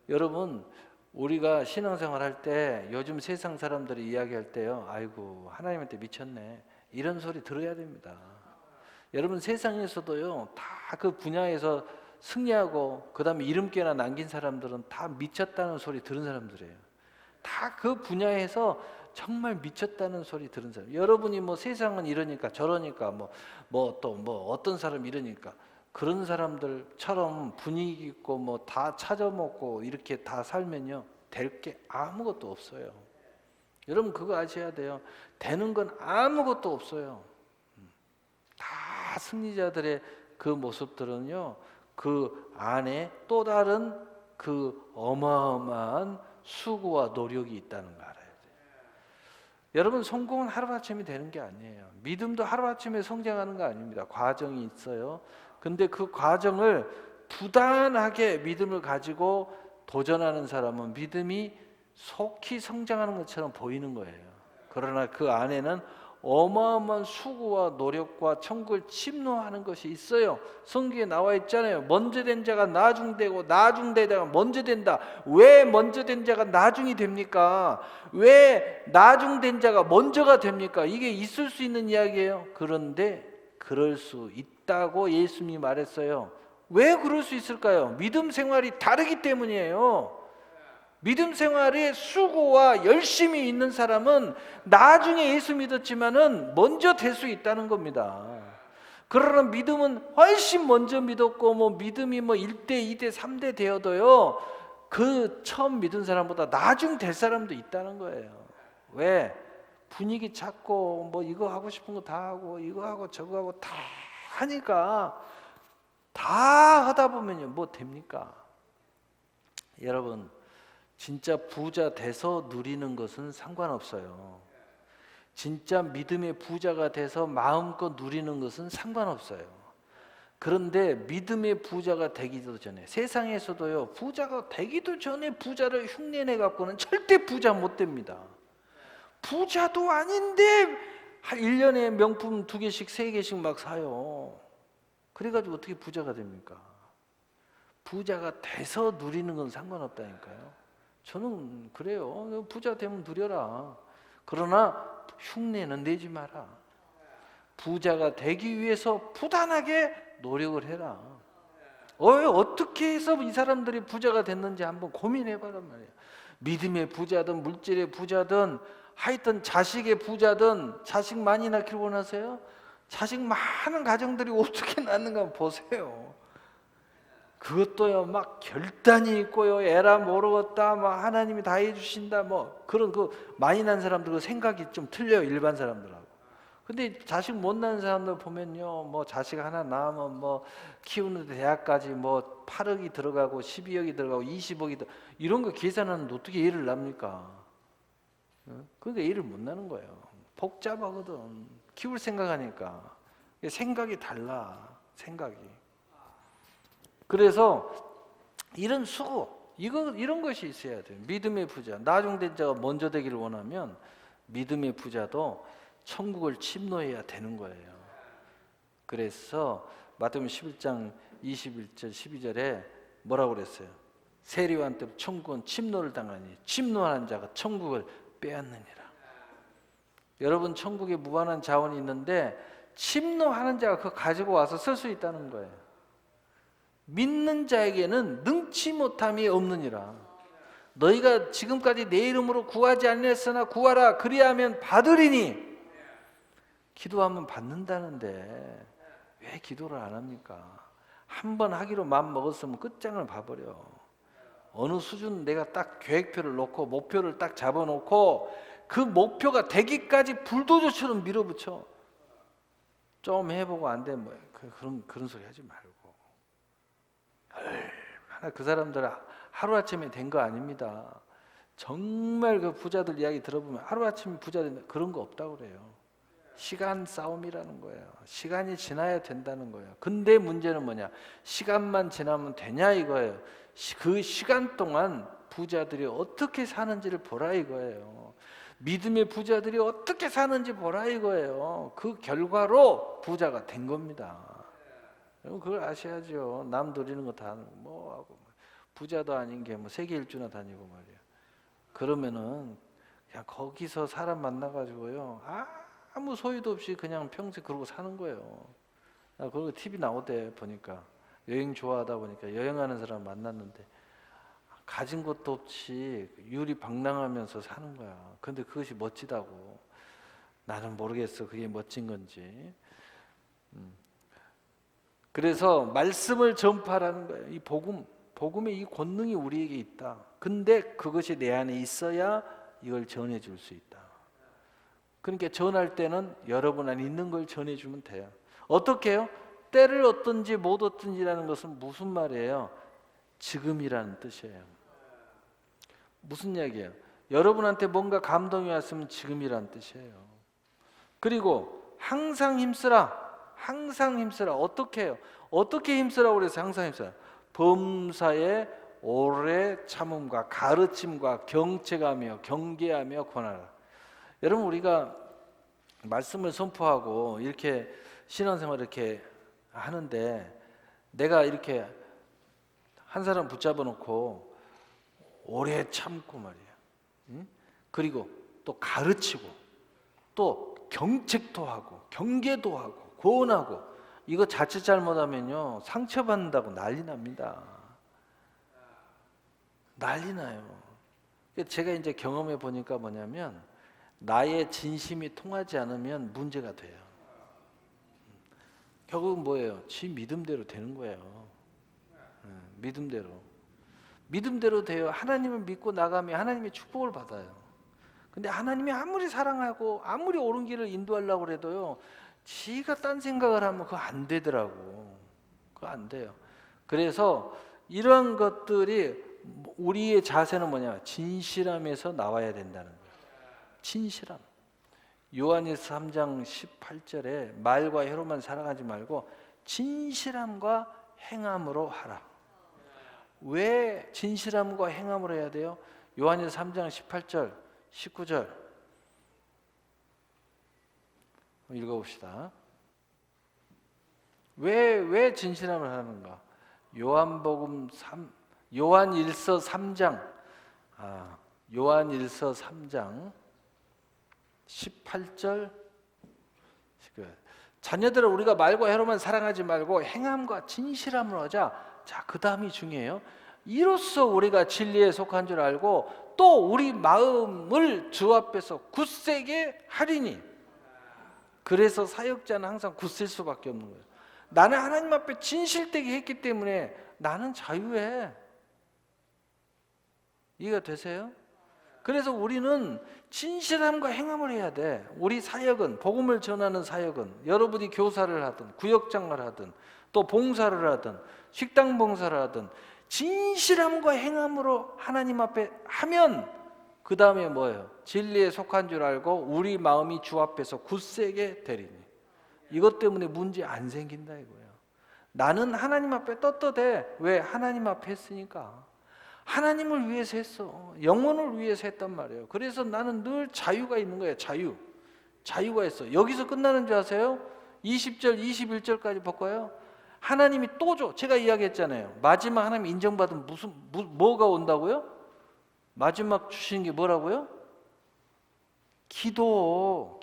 여러분, 우리가 신앙생활 할 때 요즘 세상 사람들이 이야기할 때요, 아이고 하나님한테 미쳤네, 이런 소리 들어야 됩니다. 여러분, 세상에서도요 다 그 분야에서 승리하고 그 다음에 이름께나 남긴 사람들은 다 미쳤다는 소리 들은 사람들이에요. 다 그 분야에서 정말 미쳤다는 소리 들은 사람. 여러분이 뭐 세상은 이러니까 저러니까 어떤 사람 이러니까 그런 사람들처럼 분위기 있고 뭐 다 찾아먹고 이렇게 다 살면요 될 게 아무것도 없어요. 여러분 그거 아셔야 돼요. 되는 건 아무것도 없어요. 다 승리자들의 그 모습들은요 그 안에 또 다른 그 어마어마한 수고와 노력이 있다는 거 알아야 돼요. 여러분, 성공은 하루아침에 되는 게 아니에요. 믿음도 하루아침에 성장하는 거 아닙니다. 과정이 있어요. 근데 그 과정을 부단하게 믿음을 가지고 도전하는 사람은 믿음이 속히 성장하는 것처럼 보이는 거예요. 그러나 그 안에는 어마어마한 수고와 노력과 천국을 침노하는 것이 있어요. 성경에 나와 있잖아요. 먼저 된 자가 나중되고 나중된 자가 먼저 된다. 왜 먼저 된 자가 나중이 됩니까? 왜 나중된 자가 먼저가 됩니까? 이게 있을 수 있는 이야기예요. 그런데 그럴 수 있다고 예수님이 말했어요. 왜 그럴 수 있을까요? 믿음 생활이 다르기 때문이에요. 믿음 생활에 수고와 열심이 있는 사람은 나중에 예수 믿었지만은 먼저 될 수 있다는 겁니다. 그러나 믿음은 훨씬 먼저 믿었고 믿음이 1대, 2대, 3대 되어도요 그 처음 믿은 사람보다 나중 될 사람도 있다는 거예요. 왜? 분위기 찾고 이거 하고 싶은 거 다 하고 이거 하고 저거 하고 다 하니까 다 하다 보면요 뭐 됩니까? 여러분, 진짜 부자 돼서 누리는 것은 상관없어요. 진짜 믿음의 부자가 돼서 마음껏 누리는 것은 상관없어요. 그런데 믿음의 부자가 되기도 전에, 세상에서도요 부자가 되기도 전에 부자를 흉내내 갖고는 절대 부자 못 됩니다. 부자도 아닌데 1년에 명품 2개씩 3개씩 막 사요. 그래가지고 어떻게 부자가 됩니까? 부자가 돼서 누리는 건 상관없다니까요. 저는 그래요. 부자 되면 누려라. 그러나 흉내는 내지 마라. 부자가 되기 위해서 부단하게 노력을 해라. 어떻게 해서 이 사람들이 부자가 됐는지 한번 고민해봐란 말이에요. 믿음의 부자든 물질의 부자든 하여튼 자식의 부자든, 자식 많이 낳기를 원하세요? 자식 많은 가정들이 어떻게 낳는가 보세요. 그것도요 막 결단이 있고요, 에라 모르겠다, 막 하나님이 다 해주신다, 그런 많이 낳은 사람들 생각이 좀 틀려요, 일반 사람들하고. 근데 자식 못 낳은 사람들 보면요, 자식 하나 낳으면 키우는 대학까지 8억이 들어가고 12억이 들어가고 20억이 이런 거 계산하는데 어떻게 애를 낳습니까? 그러니까 애를 못 낳는 거예요. 복잡하거든. 키울 생각하니까 생각이 달라, 생각이. 그래서 이런 수고, 이런 것이 있어야 돼요. 믿음의 부자, 나중된 자가 먼저 되기를 원하면 믿음의 부자도 천국을 침노해야 되는 거예요. 그래서 마태복음 11장 21절 12절에 뭐라고 그랬어요? 세리와한 때 천국은 침노를 당하니 침노하는 자가 천국을 빼앗느니라. 여러분, 천국에 무한한 자원이 있는데 침노하는 자가 그거 가지고 와서 쓸 수 있다는 거예요. 믿는 자에게는 능치 못함이 없느니라. 너희가 지금까지 내 이름으로 구하지 아니했으나 구하라, 그리하면 받으리니. 기도하면 받는다는데 왜 기도를 안 합니까? 한 번 하기로 마음 먹었으면 끝장을 봐버려. 어느 수준 내가 딱 계획표를 놓고 목표를 딱 잡아놓고 그 목표가 되기까지 불도저처럼 밀어붙여. 좀 해보고 안 되면 그런 소리 하지 말고. 얼마나 그 사람들 하루아침에 된 거 아닙니다. 정말 그 부자들 이야기 들어보면 하루아침에 부자 된다 그런 거 없다고 그래요. 시간 싸움이라는 거예요. 시간이 지나야 된다는 거예요. 근데 문제는 뭐냐? 시간만 지나면 되냐 이거예요. 그 시간 동안 부자들이 어떻게 사는지를 보라 이거예요. 믿음의 부자들이 어떻게 사는지 보라 이거예요. 그 결과로 부자가 된 겁니다. 여러분 그걸 아셔야죠. 남 노리는 거 다 뭐하고 부자도 아닌 게 뭐 세계 일주나 다니고 말이야. 그러면은 그냥 거기서 사람 만나가지고요 아무 소유도 없이 그냥 평생 그러고 사는 거예요. 그리고 TV 나오대 보니까 여행 좋아하다 보니까 여행하는 사람 만났는데 가진 것도 없이 유리방랑하면서 사는 거야. 근데 그것이 멋지다고. 나는 모르겠어 그게 멋진 건지. 그래서 말씀을 전파하라는 거예요. 이 복음의 이 권능이 우리에게 있다. 근데 그것이 내 안에 있어야 이걸 전해줄 수 있다. 그러니까 전할 때는 여러분 안에 있는 걸 전해주면 돼요. 어떻게 해요? 때를 얻든지 못 얻든지라는 것은 무슨 말이에요? 지금이라는 뜻이에요. 무슨 얘기예요? 여러분한테 뭔가 감동이 왔으면 지금이라는 뜻이에요. 그리고 항상 힘쓰라. 항상 힘쓰라. 어떻게 해요? 어떻게 힘쓰라고 그래서 항상 힘쓰라. 범사에 오래 참음과 가르침과 경책하며 경계하며 권하라. 여러분 우리가 말씀을 선포하고 이렇게 신앙생활을 이렇게 하는데 내가 이렇게 한 사람 붙잡아 놓고 오래 참고 말이야. 그리고 또 가르치고 또 경책도 하고 경계도 하고 고언하고 이거 자칫 잘못하면요 상처받는다고 난리 납니다. 난리 나요. 제가 이제 경험해 보니까 뭐냐면 나의 진심이 통하지 않으면 문제가 돼요. 결국은 뭐예요? 지 믿음대로 되는 거예요. 믿음대로 돼요. 하나님을 믿고 나가면 하나님의 축복을 받아요. 근데 하나님이 아무리 사랑하고 아무리 옳은 길을 인도하려고 해도요 지가 딴 생각을 하면 그거 안 되더라고. 그거 안 돼요. 그래서 이런 것들이 우리의 자세는 뭐냐? 진실함에서 나와야 된다는 거예요. 진실함. 요한일서 3장 18절에 말과 혀로만 살아가지 말고 진실함과 행함으로 하라. 왜 진실함과 행함으로 해야 돼요? 요한일서 3장 18절 19절 읽어봅시다. 왜 진실함을 하는가? 요한일서 3장 18절 자녀들아 우리가 말과 혀로만 사랑하지 말고 행함과 진실함으로 하자. 자, 그 다음이 중요해요. 이로써 우리가 진리에 속한 줄 알고 또 우리 마음을 주 앞에서 굳세게 하리니. 그래서 사역자는 항상 굳셀 수밖에 없는 거예요. 나는 하나님 앞에 진실되게 했기 때문에 나는 자유해. 이해가 되세요? 그래서 우리는 진실함과 행함을 해야 돼. 우리 사역은 복음을 전하는 사역은 여러분이 교사를 하든 구역장을 하든 또 봉사를 하든 식당 봉사를 하든 진실함과 행함으로 하나님 앞에 하면 그 다음에 뭐예요? 진리에 속한 줄 알고 우리 마음이 주 앞에서 굳세게 되리니. 이것 때문에 문제 안 생긴다 이거예요. 나는 하나님 앞에 떳떳해. 왜? 하나님 앞에 했으니까. 하나님을 위해서 했어. 영혼을 위해서 했단 말이에요. 그래서 나는 늘 자유가 있는 거예요. 자유가 있어. 여기서 끝나는 줄 아세요? 20절, 21절까지 볼까요? 하나님이 또 줘. 제가 이야기했잖아요. 마지막 하나님 인정받으면 뭐가 온다고요? 마지막 주시는 게 뭐라고요? 기도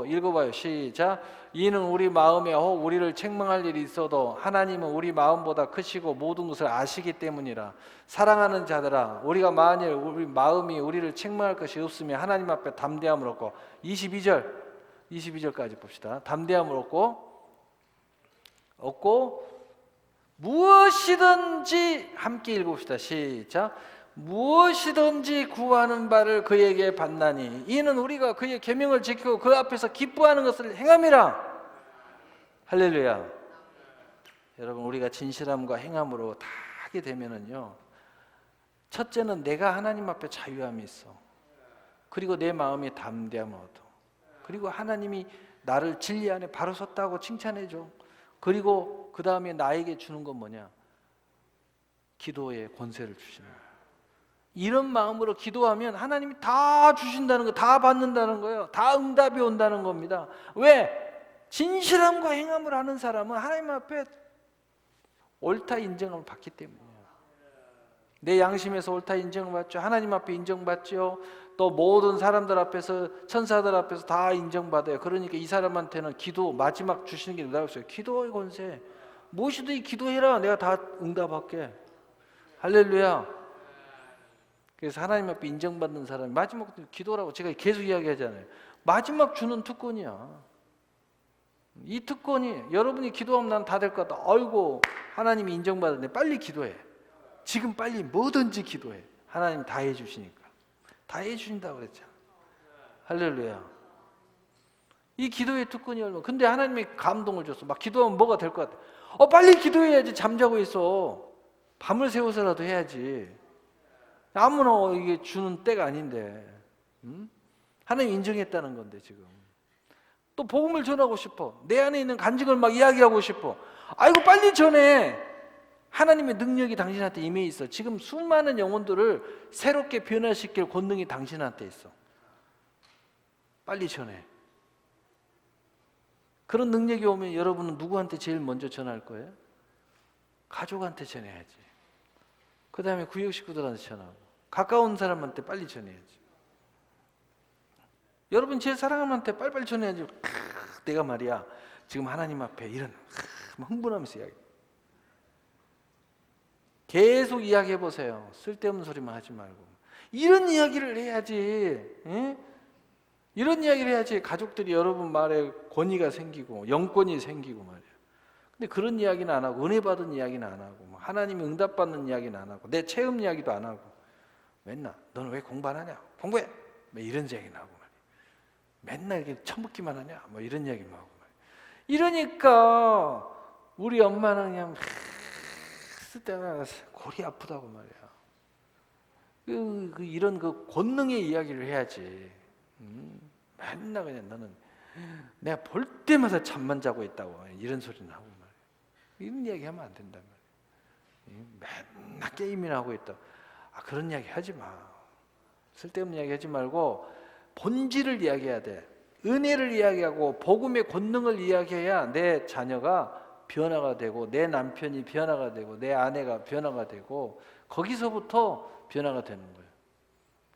읽어봐요. 시작. 이는 우리 마음에 혹 우리를 책망할 일이 있어도 하나님은 우리 마음보다 크시고 모든 것을 아시기 때문이라. 사랑하는 자들아 우리가 만일 우리 마음이 우리를 책망할 것이 없으면 하나님 앞에 담대함을 얻고 22절까지 봅시다. 담대함을 얻고 무엇이든지 함께 읽읍시다. 시작. 무엇이든지 구하는 바를 그에게 받나니 이는 우리가 그의 계명을 지키고 그 앞에서 기뻐하는 것을 행함이라. 할렐루야. 여러분 우리가 진실함과 행함으로 다 하게 되면은요 첫째는 내가 하나님 앞에 자유함이 있어. 그리고 내 마음이 담대함을 얻어. 그리고 하나님이 나를 진리 안에 바로 섰다고 칭찬해줘. 그리고 그 다음에 나에게 주는 건 뭐냐? 기도의 권세를 주시는 거예요. 이런 마음으로 기도하면 하나님이 다 주신다는 거, 다 받는다는 거예요. 다 응답이 온다는 겁니다. 왜? 진실함과 행함을 하는 사람은 하나님 앞에 옳다 인정을 받기 때문이에요. 내 양심에서 옳다 인정을 받죠. 하나님 앞에 인정받죠. 또 모든 사람들 앞에서, 천사들 앞에서 다 인정받아요. 그러니까 이 사람한테는 기도, 마지막 주시는 게 뭐라고 했어요? 기도의 권세. 무엇이든 기도해라. 내가 다 응답할게. 할렐루야. 그래서 하나님 앞에 인정받는 사람이 마지막 기도라고 제가 계속 이야기하잖아요. 마지막 주는 특권이야. 이 특권이 여러분이 기도하면 난 다 될 것 같다. 아이고 하나님이 인정받았네. 빨리 기도해. 지금 빨리 뭐든지 기도해. 하나님 다 해주시니까. 다 해주신다고 그랬잖아. 할렐루야. 이 기도의 특권이 얼마. 근데 하나님이 감동을 줬어. 막 기도하면 뭐가 될 것 같아. 빨리 기도해야지. 잠자고 있어. 밤을 새워서라도 해야지. 아무나 이게 주는 때가 아닌데. 하나님 인정했다는 건데 지금. 또 복음을 전하고 싶어. 내 안에 있는 간증을 막 이야기하고 싶어. 아이고 빨리 전해. 하나님의 능력이 당신한테 임해 있어. 지금 수많은 영혼들을 새롭게 변화시킬 권능이 당신한테 있어. 빨리 전해. 그런 능력이 오면 여러분은 누구한테 제일 먼저 전할 거예요? 가족한테 전해야지. 그 다음에 구역 식구들한테 전하고 가까운 사람한테 빨리 전해야지. 여러분 제일 사랑하는 한테 빨리빨리 전해야지. 내가 말이야 지금 하나님 앞에 이런 흥분하면서 이야기. 계속 이야기해 보세요. 쓸데없는 소리만 하지 말고 이런 이야기를 해야지. 응? 이런 이야기를 해야지 가족들이 여러분 말에 권위가 생기고 영권이 생기고 말이야. 근데 그런 이야기는 안 하고 은혜 받은 이야기는 안 하고 하나님이 응답받는 이야기는 안 하고 내 체험 이야기도 안 하고 맨날 너는 왜 공부 안 하냐? 공부해! 뭐 이런 이야기는 하고 말이야. 맨날 이렇게 처먹기만 하냐? 뭐 이런 이야기만 하고 말이야. 이러니까 우리 엄마는 그냥 쓸데가 골이 아프다고 말이야. 이런 권능의 이야기를 해야지. 맨날 그냥 너는 내가 볼 때마다 잠만 자고 있다고 이런 소리는 하고 말이야. 이런 이야기 하면 안 된단 말이야. 맨날 게임이나 하고 있다. 그런 이야기 하지 마. 쓸데없는 이야기 하지 말고 본질을 이야기해야 돼. 은혜를 이야기하고 복음의 권능을 이야기해야 내 자녀가 변화가 되고 내 남편이 변화가 되고 내 아내가 변화가 되고 거기서부터 변화가 되는 거예요.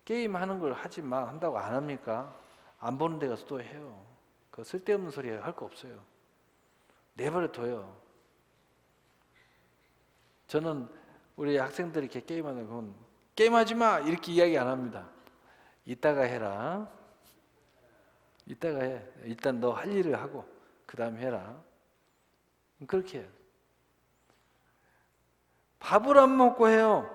게임하는 걸 하지 마 한다고 안 합니까? 안 보는 데 가서 또 해요. 그 쓸데없는 소리 할 거 없어요. 내버려 둬요. 저는 우리 학생들이 이렇게 게임하는 건 게임하지 마 이렇게 이야기 안 합니다. 이따가 해라. 이따가 해. 일단 너 할 일을 하고 그 다음 해라. 그렇게 해요. 밥을 안 먹고 해요.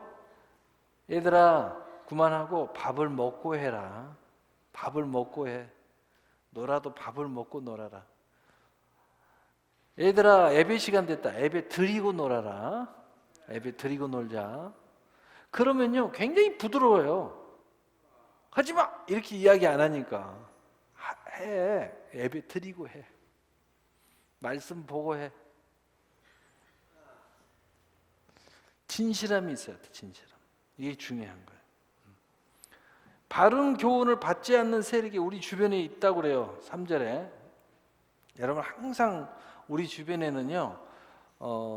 얘들아 그만하고 밥을 먹고 해라. 밥을 먹고 해. 놀아도 밥을 먹고 놀아라. 얘들아 예배 시간 됐다. 예배 드리고 놀아라. 예배 드리고 놀자. 그러면요 굉장히 부드러워요. 하지마 이렇게 이야기 안 하니까 해. 예배 드리고 해. 말씀 보고 해. 진실함이 있어야 돼. 진실함. 이게 중요한 거예요. 바른 교훈을 받지 않는 세력이 우리 주변에 있다고 그래요. 3절에 여러분 항상 우리 주변에는요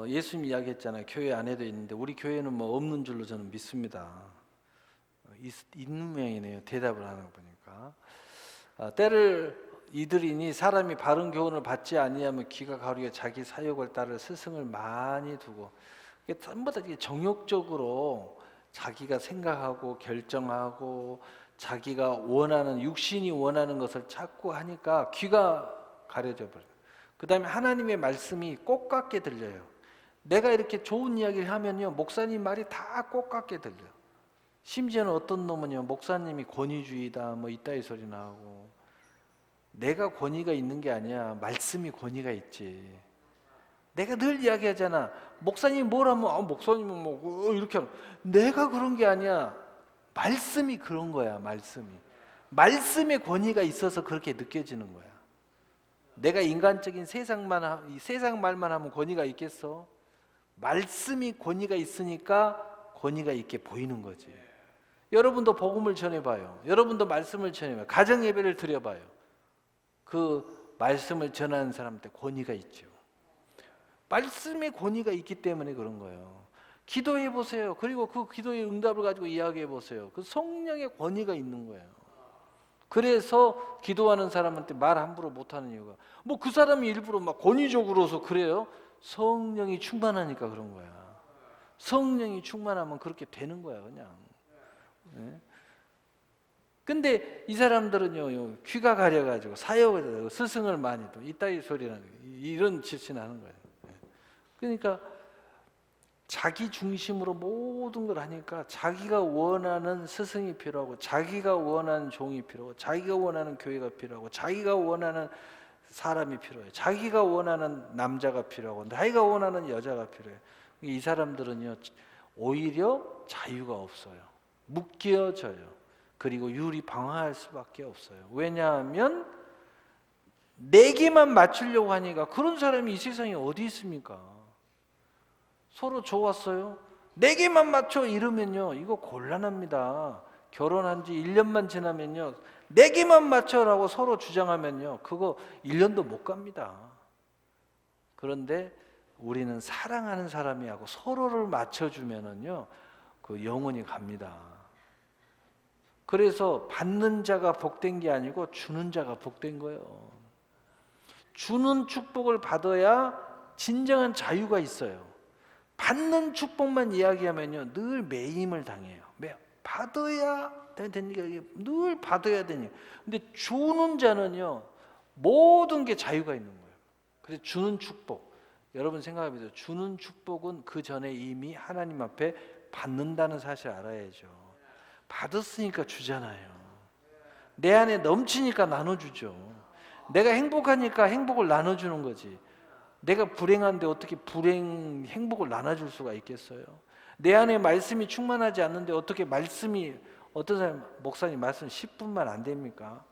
예수님 이야기했잖아요. 교회 안에도 있는데 우리 교회는 뭐 없는 줄로 저는 믿습니다. 있는 모양이네요. 대답을 하는 거 보니까 때를 이들이니 사람이 바른 교훈을 받지 아니하면 귀가 가리게 자기 사욕을 따를 스승을 많이 두고 전부 다 정욕적으로 자기가 생각하고 결정하고 자기가 원하는 육신이 원하는 것을 찾고 하니까 귀가 가려져 버려요. 그 다음에 하나님의 말씀이 꽃같게 들려요. 내가 이렇게 좋은 이야기를 하면요 목사님 말이 다 꽃같게 들려요. 심지어는 어떤 놈은요 목사님이 권위주의다 뭐 이따위 소리 나오고 내가 권위가 있는 게 아니야. 말씀이 권위가 있지. 내가 늘 이야기하잖아. 목사님이 뭘 하면 목사님은 뭐 이렇게 하면 내가 그런 게 아니야. 말씀이 그런 거야. 말씀의 권위가 있어서 그렇게 느껴지는 거야. 내가 인간적인 세상 말만 하면 권위가 있겠어? 말씀이 권위가 있으니까 권위가 있게 보이는 거지. 여러분도 복음을 전해봐요. 여러분도 말씀을 전해봐요. 가정 예배를 드려봐요. 그 말씀을 전하는 사람한테 권위가 있죠. 말씀에 권위가 있기 때문에 그런 거예요. 기도해 보세요. 그리고 그 기도의 응답을 가지고 이야기해 보세요. 그 성령의 권위가 있는 거예요. 그래서 기도하는 사람한테 말 함부로 못하는 이유가 뭐 그 사람이 일부러 막 권위적으로서 그래요? 성령이 충만하니까 그런 거야. 성령이 충만하면 그렇게 되는 거야 그냥. 네? 근데 이 사람들은요 귀가 가려가지고 사역을 하고 스승을 많이 또 이따위 소리라는 이런 짓을 하는 거예요. 그러니까 자기 중심으로 모든 걸 하니까 자기가 원하는 스승이 필요하고 자기가 원하는 종이 필요하고 자기가 원하는 교회가 필요하고 자기가 원하는 사람이 필요해요. 자기가 원하는 남자가 필요하고 자기가 원하는 여자가 필요해요. 이 사람들은요 오히려 자유가 없어요. 묶여져요. 그리고 유리방황할 수밖에 없어요. 왜냐하면 내게만 맞추려고 하니까 그런 사람이 이 세상에 어디 있습니까? 서로 좋았어요? 내게만 맞춰 이러면요 이거 곤란합니다. 결혼한 지 1년만 지나면요 내게만 맞춰라고 서로 주장하면요 그거 1년도 못 갑니다. 그런데 우리는 사랑하는 사람이 하고 서로를 맞춰주면은요 그 영원히 갑니다. 그래서 받는 자가 복된 게 아니고 주는 자가 복된 거예요. 주는 축복을 받아야 진정한 자유가 있어요. 받는 축복만 이야기하면요 늘 매임을 당해요. 받아야 되니까 늘 받아야 되니까. 근데 주는 자는요 모든 게 자유가 있는 거예요. 그래서 주는 축복, 여러분 생각해보세요. 주는 축복은 그 전에 이미 하나님 앞에 받는다는 사실 알아야죠. 받았으니까 주잖아요. 내 안에 넘치니까 나눠주죠. 내가 행복하니까 행복을 나눠주는 거지. 내가 불행한데 어떻게 행복을 나눠줄 수가 있겠어요? 내 안에 말씀이 충만하지 않는데 어떻게 말씀이, 어떤 사람 목사님 말씀 10분만 안 됩니까?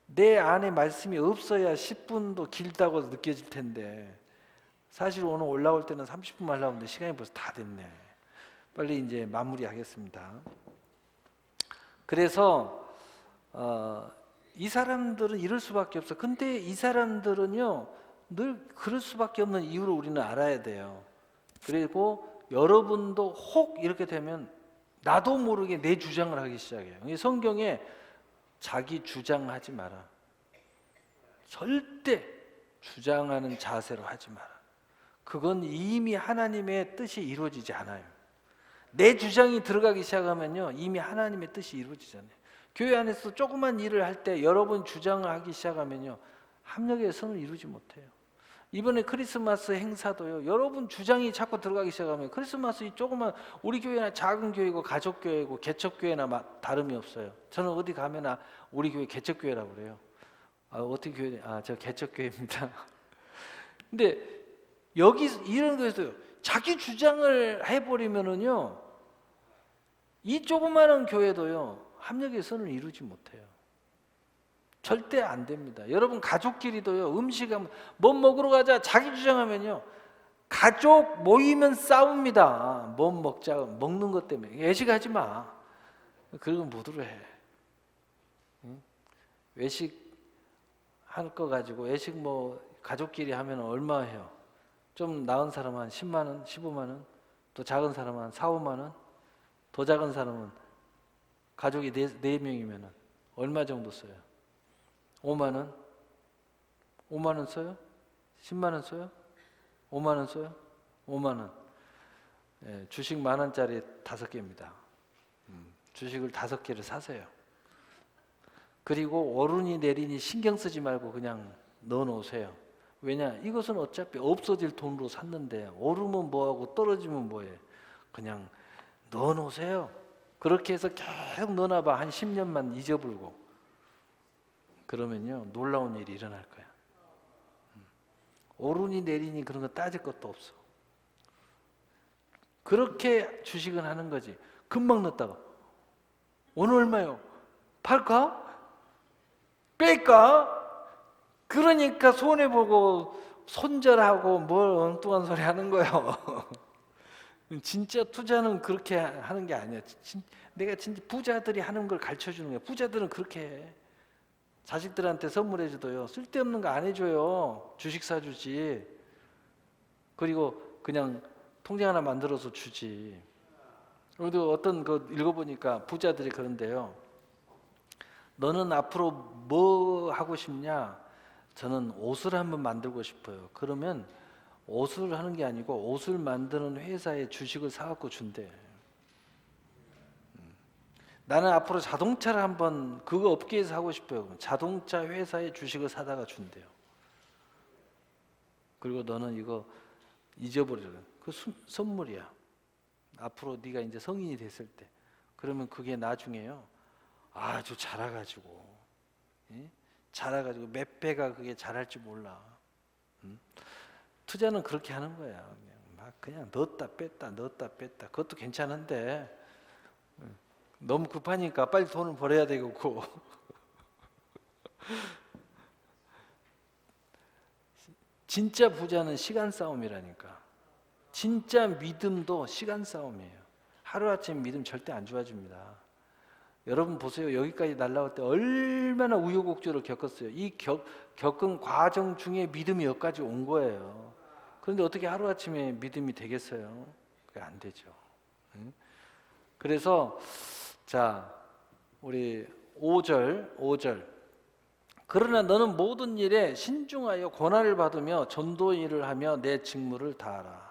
내 안에 말씀이 없어야 10분도 길다고 느껴질 텐데 사실 오늘 올라올 때는 30분 하려고 했는데 시간이 벌써 다 됐네. 빨리 이제 마무리하겠습니다. 그래서 이 사람들은 이럴 수밖에 없어. 근데 이 사람들은요 늘 그럴 수밖에 없는 이유를 우리는 알아야 돼요. 그리고 여러분도 혹 이렇게 되면 나도 모르게 내 주장을 하기 시작해요. 성경에 자기 주장하지 마라. 절대 주장하는 자세로 하지 마라. 그건 이미 하나님의 뜻이 이루어지지 않아요. 내 주장이 들어가기 시작하면요 이미 하나님의 뜻이 이루어지잖아요. 교회 안에서 조그만 일을 할 때 여러분 주장을 하기 시작하면요 합력의 선을 이루지 못해요. 이번에 크리스마스 행사도요 여러분 주장이 자꾸 들어가기 시작하면 크리스마스 이 조그만 우리 교회나 작은 교회고 가족교회고 개척교회나 다름이 없어요. 저는 어디 가면 우리 교회 개척교회라고 그래요. 어떻게 교회? 저 개척교회입니다. 근데 여기 이런 거에서요 자기 주장을 해버리면은요 이 조그마한 교회도요 합력의 선을 이루지 못해요. 절대 안 됩니다. 여러분 가족끼리도요 음식하면 뭐 먹으러 가자 자기 주장하면요 가족 모이면 싸웁니다. 뭐 먹자 먹는 것 때문에 외식하지 마. 그러면 뭐들어 해. 외식 할 거 가지고 외식 뭐 가족끼리 하면 얼마 해요? 좀 나은 사람은 한 10만 원, 15만 원, 또 작은 사람은 한 4, 5만 원, 더 작은 사람은 가족이 4명이면 얼마 정도 써요? 5만 원? 5만 원 써요? 10만 원 써요? 5만 원 써요? 5만 원. 예, 주식 10,000원짜리 5개입니다. 주식을 5개를 사세요. 그리고 오르니 내리니 신경 쓰지 말고 그냥 넣어놓으세요. 왜냐? 이것은 어차피 없어질 돈으로 샀는데 오르면 뭐하고 떨어지면 뭐해. 그냥 넣어놓으세요. 그렇게 해서 계속 넣어놔봐. 한 10년만 잊어불고. 그러면요 놀라운 일이 일어날 거야. 오르니 내리니 그런 거 따질 것도 없어. 그렇게 주식은 하는 거지. 금방 넣었다가 오늘 얼마요? 팔까? 뺄까? 그러니까 손해보고 손절하고 뭘 엉뚱한 소리 하는 거예요. 진짜 투자는 그렇게 하는 게 아니야. 내가 진짜 부자들이 하는 걸 가르쳐 주는 거야. 부자들은 그렇게 해. 자식들한테 선물해 줘도요, 쓸데없는 거 안 해줘요. 주식 사주지. 그리고 그냥 통장 하나 만들어서 주지. 그래도 어떤 거 읽어보니까 부자들이 그런데요, 너는 앞으로 뭐 하고 싶냐? 저는 옷을 한번 만들고 싶어요. 그러면 옷을 하는 게 아니고 옷을 만드는 회사에 주식을 사갖고 준대. 나는 앞으로 자동차를 한번 그 업계에서 하고 싶어요. 그럼 자동차 회사에 주식을 사다가 준대요. 그리고 너는 이거 잊어버리라. 그 선물이야. 앞으로 네가 이제 성인이 됐을 때, 그러면 그게 나중에요, 아주 자라가지고, 예? 자라가지고 몇 배가 그게 자랄지 몰라. 투자는 그렇게 하는 거야. 그냥 넣었다 뺐다 넣었다 뺐다. 그것도 괜찮은데 너무 급하니까 빨리 돈을 벌어야 되겠고. 진짜 부자는 시간 싸움이라니까. 진짜 믿음도 시간 싸움이에요. 하루아침 믿음 절대 안 좋아집니다. 여러분 보세요. 여기까지 날라올 때 얼마나 우여곡절을 겪었어요. 이 겪은 과정 중에 믿음이 여기까지 온 거예요. 그런데 어떻게 하루아침에 믿음이 되겠어요? 그게 안 되죠. 그래서 자, 우리 5절. 그러나 너는 모든 일에 신중하여 고난을 받으며 전도 일을 하며 내 직무를 다하라.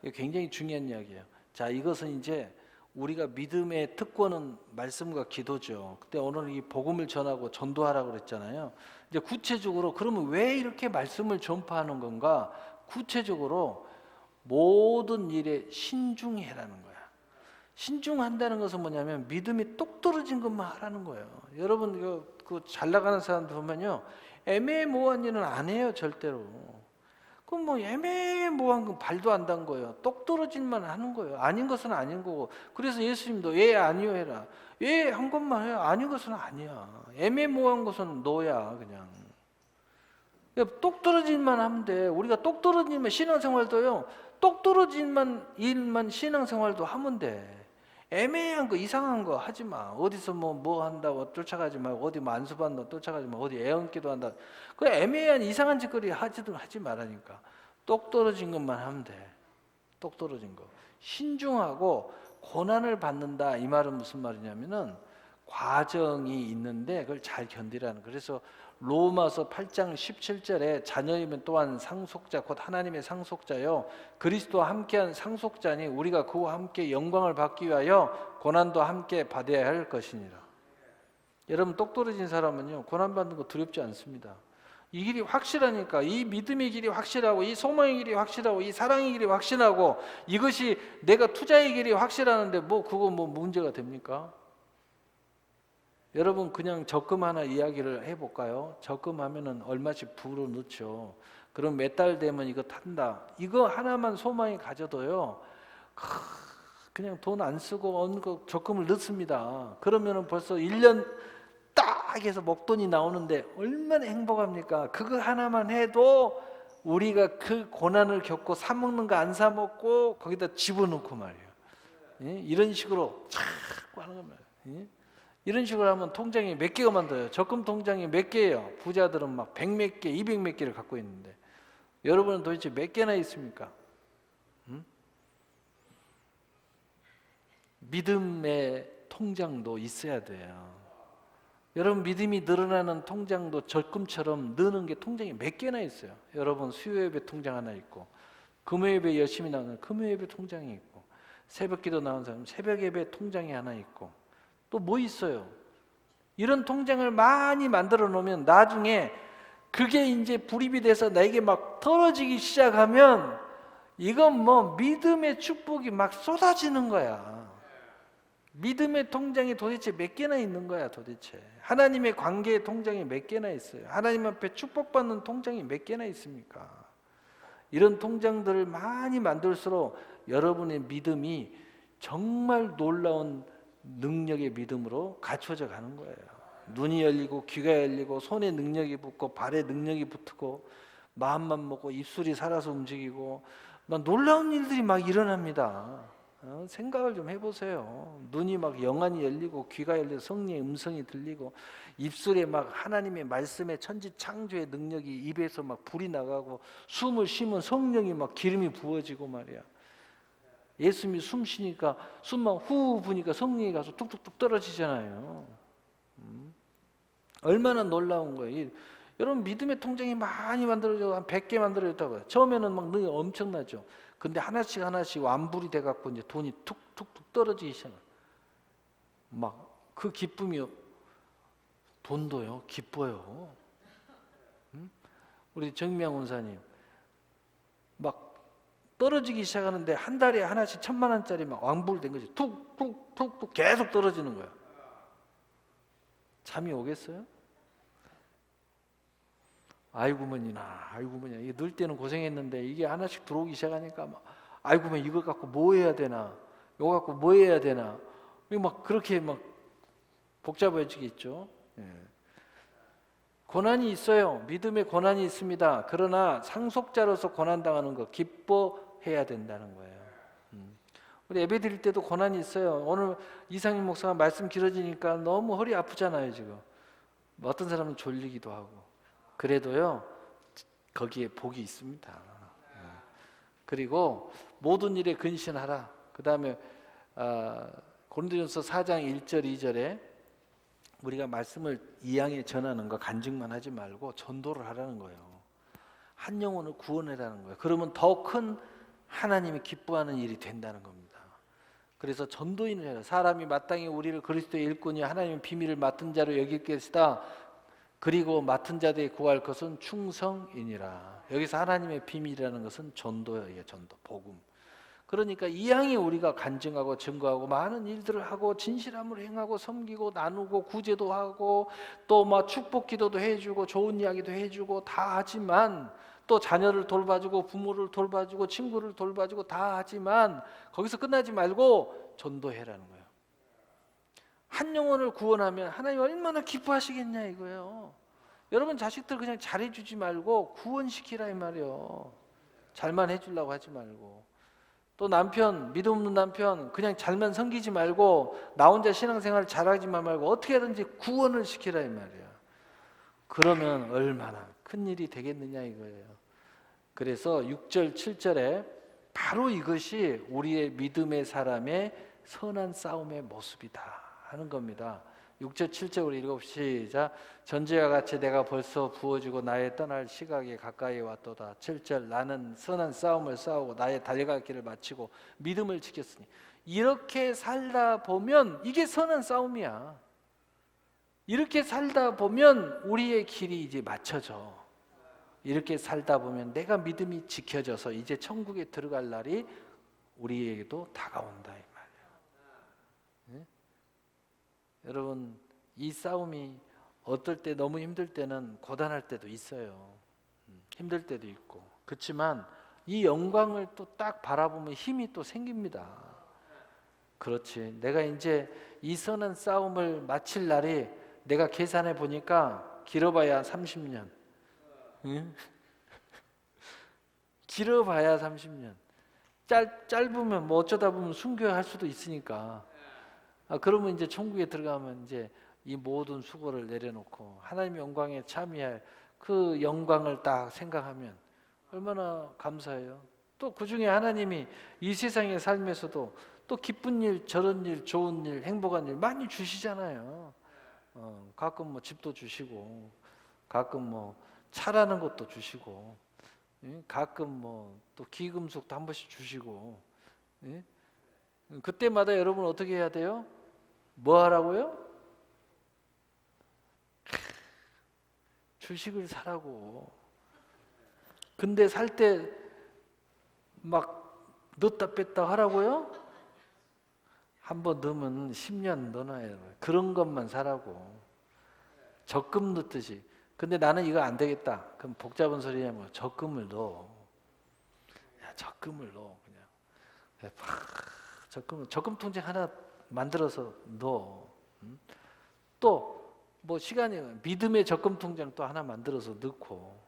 이거 굉장히 중요한 이야기예요. 자, 이것은 이제 우리가 믿음의 특권은 말씀과 기도죠. 그때 오늘 이 복음을 전하고 전도하라고 그랬잖아요. 이제 구체적으로 그러면 왜 이렇게 말씀을 전파하는 건가? 구체적으로 모든 일에 신중해라는 거야. 신중한다는 것은 뭐냐면 믿음이 똑 떨어진 것만 하라는 거예요. 여러분 그 잘 나가는 사람들 보면요, 애매모호한 일은 안 해요, 절대로. 그럼 뭐 애매모호한 건 발도 안 단 거예요. 똑 떨어질만 하는 거예요. 아닌 것은 아닌 거고. 그래서 예수님도 예 아니요 해라. 예 한 것만 해요. 아닌 것은 아니야. 애매모호한 것은 너야 그냥. 똑 떨어질만 하면 돼. 우리가 똑 떨어질만 신앙생활도요, 똑 떨어질만 일만 신앙생활도 하면 돼. 애매한 거 이상한 거 하지 마. 어디서 뭐 한다고 쫓아가지 말고, 어디 뭐 안수받는다고 쫓아가지 말고, 어디 애언기도 한다. 그 애매한 이상한 짓거리 하지 말라니까. 똑 떨어진 것만 하면 돼. 똑 떨어진 거. 신중하고 고난을 받는다. 이 말은 무슨 말이냐면은 과정이 있는데 그걸 잘 견디라는. 그래서 로마서 8장 17절에 자녀이면 또한 상속자 곧 하나님의 상속자요 그리스도와 함께한 상속자니 우리가 그와 함께 영광을 받기 위하여 고난도 함께 받아야 할 것이니라. 여러분 똑 떨어진 사람은요 고난 받는 거 두렵지 않습니다. 이 길이 확실하니까, 이 믿음의 길이 확실하고, 이 소망의 길이 확실하고, 이 사랑의 길이 확실하고, 이것이 내가 투자의 길이 확실하는데 그거 문제가 됩니까? 여러분 그냥 적금 하나 이야기를 해볼까요? 적금하면은 얼마씩 부로 넣죠. 그럼 몇 달 되면 이거 탄다. 이거 하나만 소망이 가져도요, 그냥 돈 안 쓰고 어느 거 적금을 넣습니다. 그러면은 벌써 1년 딱 해서 목돈이 나오는데 얼마나 행복합니까? 그거 하나만 해도 우리가 그 고난을 겪고 사 먹는 거 안 사 먹고 거기다 집어넣고 말이에요. 예? 이런 식으로 자꾸 하는 겁니다. 예? 이런 식으로 하면 통장이 몇 개가 만들어요. 적금 통장이 몇 개예요? 부자들은 막 100몇 개, 200몇 개를 갖고 있는데 여러분은 도대체 몇 개나 있습니까? 믿음의 통장도 있어야 돼요. 여러분 믿음이 늘어나는 통장도 적금처럼 느는 게 통장이 몇 개나 있어요. 여러분 수요예배 통장 하나 있고, 금요예배 열심히 나오는 금요예배 통장이 있고, 새벽기도 나오는 사람 새벽예배 통장이 하나 있고, 또 뭐 있어요? 이런 통장을 많이 만들어 놓으면 나중에 그게 이제 불입이 돼서 나에게 막 떨어지기 시작하면 이건 믿음의 축복이 막 쏟아지는 거야. 믿음의 통장이 도대체 몇 개나 있는 거야 도대체. 하나님의 관계의 통장이 몇 개나 있어요. 하나님 앞에 축복받는 통장이 몇 개나 있습니까? 이런 통장들을 많이 만들수록 여러분의 믿음이 정말 놀라운 능력의 믿음으로 갖춰져 가는 거예요. 눈이 열리고 귀가 열리고 손에 능력이 붙고 발에 능력이 붙고 마음만 먹고 입술이 살아서 움직이고 막 놀라운 일들이 막 일어납니다. 생각을 좀 해보세요. 눈이 막 영안이 열리고 귀가 열려 성령의 음성이 들리고 입술에 막 하나님의 말씀의 천지 창조의 능력이 입에서 막 불이 나가고 숨을 쉬면 성령이 막 기름이 부어지고 말이야. 예수님이 숨 쉬니까 숨만 후 부니까 성령이 가서 뚝뚝뚝 떨어지잖아요. 얼마나 놀라운 거예요. 여러분 믿음의 통장이 많이 만들어져 한 100개 만들어졌다고요. 처음에는 막 능이 엄청나죠. 근데 하나씩 하나씩 완불이 돼갖고 이제 돈이 툭툭툭 떨어지기 시작해요. 막 그 기쁨이 돈도요 기뻐요. 우리 정미양 원사님 막 떨어지기 시작하는데 한 달에 하나씩 1,000만 원짜리 막 완불된 거지. 툭툭툭툭 계속 떨어지는 거야. 잠이 오겠어요? 아이고 머니나 이게 넣을 때는 고생했는데 이게 하나씩 들어오기 시작하니까 막 아이고 머 이거 갖고 뭐 해야 되나 이거 갖고 뭐 해야 되나 막 그렇게 막 복잡해지겠죠. 예. 고난이 있어요. 믿음의 고난이 있습니다. 그러나 상속자로서 고난당하는 거 기뻐해야 된다는 거예요. 우리 예배 드릴 때도 고난이 있어요. 오늘 이상민 목사가 말씀 길어지니까 너무 허리 아프잖아요 지금. 어떤 사람은 졸리기도 하고. 그래도요 거기에 복이 있습니다. 그리고 모든 일에 근신하라. 그 다음에 고린도전서 4장 1절 2절에 우리가 말씀을 이양에 전하는 거 간증만 하지 말고 전도를 하라는 거예요. 한 영혼을 구원하라는 거예요. 그러면 더 큰 하나님이 기뻐하는 일이 된다는 겁니다. 그래서 전도인을 해라. 사람이 마땅히 우리를 그리스도의 일꾼이 하나님의 비밀을 맡은 자로 여길 것이다. 그리고 맡은 자들이 구할 것은 충성이니라. 여기서 하나님의 비밀이라는 것은 전도예요. 전도, 복음. 그러니까 이왕에 우리가 간증하고 증거하고 많은 일들을 하고 진실함으로 행하고 섬기고 나누고 구제도 하고 또 막 축복 기도도 해주고 좋은 이야기도 해주고 다 하지만 또 자녀를 돌봐주고 부모를 돌봐주고 친구를 돌봐주고 다 하지만 거기서 끝나지 말고 전도해라는 거예요. 한 영혼을 구원하면 하나님 얼마나 기뻐하시겠냐 이거예요. 여러분 자식들 그냥 잘해주지 말고 구원시키라 이 말이에요. 잘만 해주려고 하지 말고. 또 남편, 믿음 없는 남편 그냥 잘만 섬기지 말고 나 혼자 신앙생활을 잘하지만 말고 어떻게 하든지 구원을 시키라 이 말이야. 그러면 얼마나 큰 일이 되겠느냐 이거예요. 그래서 6절 7절에 바로 이것이 우리의 믿음의 사람의 선한 싸움의 모습이다 하는 겁니다. 6절 7절 우리 읽읍시다. 전제와 같이 내가 벌써 부어지고 나의 떠날 시각에 가까이 왔도다. 7절 나는 선한 싸움을 싸우고 나의 달려갈 길을 마치고 믿음을 지켰으니. 이렇게 살다 보면 이게 선한 싸움이야. 이렇게 살다 보면 우리의 길이 이제 맞춰져. 이렇게 살다 보면 내가 믿음이 지켜져서 이제 천국에 들어갈 날이 우리에게도 다가온다 이 말이야. 네? 여러분 이 싸움이 어떨 때 너무 힘들 때는 고단할 때도 있어요. 힘들 때도 있고. 그렇지만 이 영광을 또 딱 바라보면 힘이 또 생깁니다. 그렇지. 내가 이제 이 선한 싸움을 마칠 날이 내가 계산해 보니까 길어봐야 30년. 응? 길어봐야 30년. 짧으면 뭐 어쩌다 보면 순교할 수도 있으니까. 그러면 이제 천국에 들어가면 이제 이 모든 수고를 내려놓고 하나님의 영광에 참여할 그 영광을 딱 생각하면 얼마나 감사해요. 또 그 중에 하나님이 이 세상의 삶에서도 또 기쁜 일, 저런 일, 좋은 일, 행복한 일 많이 주시잖아요. 가끔 뭐 집도 주시고, 가끔 뭐 차라는 것도 주시고, 가끔 뭐 또 기금속도 한 번씩 주시고, 그때마다 여러분 어떻게 해야 돼요? 뭐 하라고요? 주식을 사라고. 근데 살 때 막 넣었다 뺐다 하라고요? 한번 넣으면 10년 넣어놔요. 그런 것만 사라고. 적금 넣듯이. 근데 나는 이거 안 되겠다. 그럼 복잡한 소리냐 뭐 적금을 넣어. 야, 적금을 넣어 그냥. 적금 통장 하나 만들어서 넣어. 또 뭐 시간이 믿음의 적금 통장 또 하나 만들어서 넣고.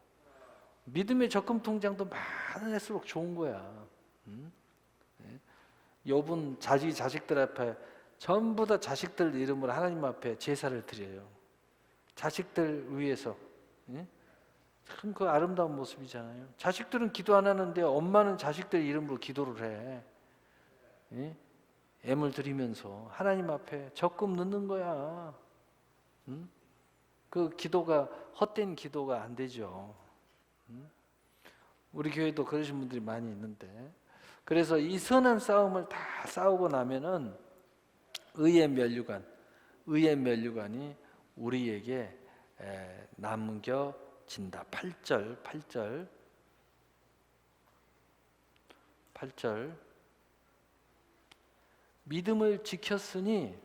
믿음의 적금 통장도 많을수록 좋은 거야. 응? 욥은 자식들 앞에 전부 다 자식들 이름으로 하나님 앞에 제사를 드려요. 자식들 위해서. 응? 참 그 아름다운 모습이잖아요. 자식들은 기도 안 하는데 엄마는 자식들 이름으로 기도를 해. 응? 애물 드리면서 하나님 앞에 적금 넣는 거야. 응? 그 기도가 헛된 기도가 안 되죠. 응? 우리 교회도 그러신 분들이 많이 있는데, 그래서 이 선한 싸움을 다 싸우고 나면은 의의 면류관이 우리에게 남겨진다. 8절 믿음을 지켰으니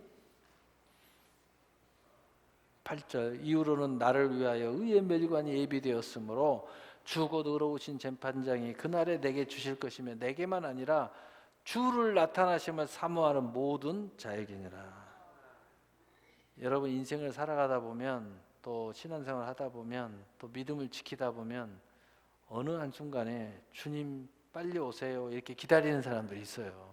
8절 이후로는 나를 위하여 의의 면류관이 예비되었으므로 주곧 의로우신 재판장이 그날에 내게 주실 것이며 내게만 아니라 주를 나타나심을 사모하는 모든 자에게니라. 여러분 인생을 살아가다 보면 또 신앙생활 하다 보면 또 믿음을 지키다 보면 어느 한순간에 주님 빨리 오세요 이렇게 기다리는 사람들이 있어요.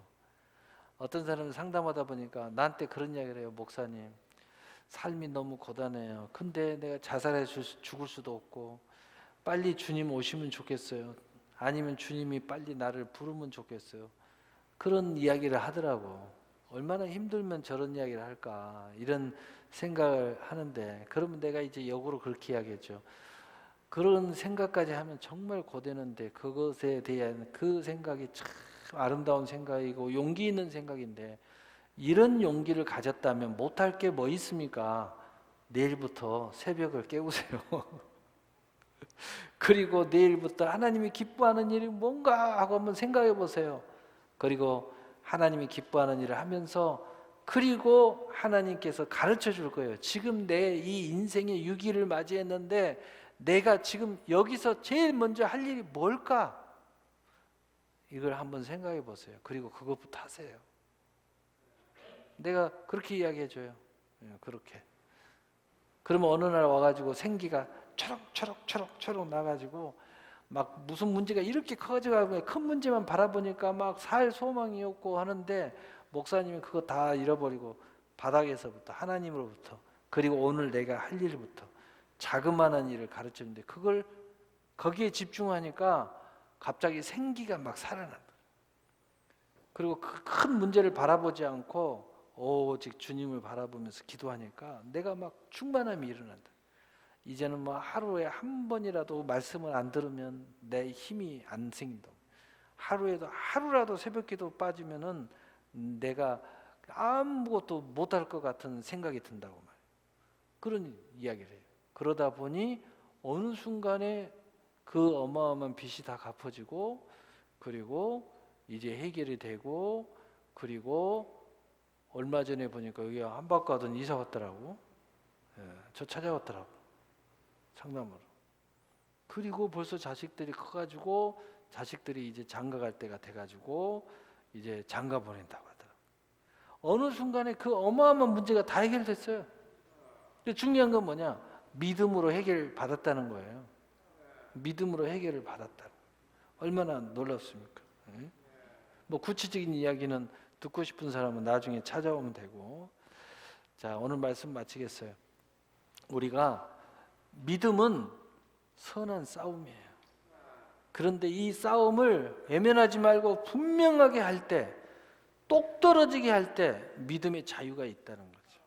어떤 사람은 상담하다 보니까 나한테 그런 이야기를 해요. 목사님 삶이 너무 고단해요. 근데 내가 자살해 죽을 수도 없고 빨리 주님 오시면 좋겠어요. 아니면 주님이 빨리 나를 부르면 좋겠어요. 그런 이야기를 하더라고. 얼마나 힘들면 저런 이야기를 할까 이런 생각을 하는데, 그러면 내가 이제 역으로 그렇게 이야기했죠. 그런 생각까지 하면 정말 고되는데 그것에 대한 그 생각이 참 아름다운 생각이고 용기 있는 생각인데, 이런 용기를 가졌다면 못할 게 뭐 있습니까? 내일부터 새벽을 깨우세요. 그리고 내일부터 하나님이 기뻐하는 일이 뭔가 하고 한번 생각해 보세요. 그리고 하나님이 기뻐하는 일을 하면서, 그리고 하나님께서 가르쳐 줄 거예요. 지금 내 이 인생의 유기를 맞이했는데 내가 지금 여기서 제일 먼저 할 일이 뭘까? 이걸 한번 생각해 보세요. 그리고 그것부터 하세요. 내가 그렇게 이야기해 줘요. 그렇게. 그러면 어느 날 와가지고 생기가 초록 나가지고 막 무슨 문제가 이렇게 커져가고 큰 문제만 바라보니까 막 살 소망이 없고 하는데, 목사님이 그거 다 잃어버리고 바닥에서부터 하나님으로부터 그리고 오늘 내가 할 일부터 자그마한 일을 가르치는데 그걸 거기에 집중하니까 갑자기 생기가 막 살아난다. 그리고 그 큰 문제를 바라보지 않고 오직 주님을 바라보면서 기도하니까 내가 막 충만함이 일어난다. 이제는 뭐 하루에 한 번이라도 말씀을 안 들으면 내 힘이 안 생긴다. 하루라도 새벽기도 빠지면은 내가 아무것도 못할 것 같은 생각이 든다고 말이에요. 그런 이야기를 해요. 그러다 보니 어느 순간에 그 어마어마한 빚이 다 갚아지고, 그리고 이제 해결이 되고, 그리고 얼마 전에 보니까 여기 한박가든 이사 왔더라고. 저 찾아왔더라고. 상담으로. 그리고 벌써 자식들이 커가지고 자식들이 이제 장가 갈 때가 돼가지고 이제 장가 보낸다고 하더라고. 어느 순간에 그 어마어마한 문제가 다 해결됐어요. 근데 중요한 건 뭐냐? 믿음으로 해결 받았다는 거예요. 믿음으로 해결을 받았다. 얼마나 놀랍습니까? 뭐 구체적인 이야기는 듣고 싶은 사람은 나중에 찾아오면 되고. 자, 오늘 말씀 마치겠어요. 우리가 믿음은 선한 싸움이에요. 그런데 이 싸움을 외면하지 말고 분명하게 할 때, 똑 떨어지게 할 때 믿음의 자유가 있다는 거죠.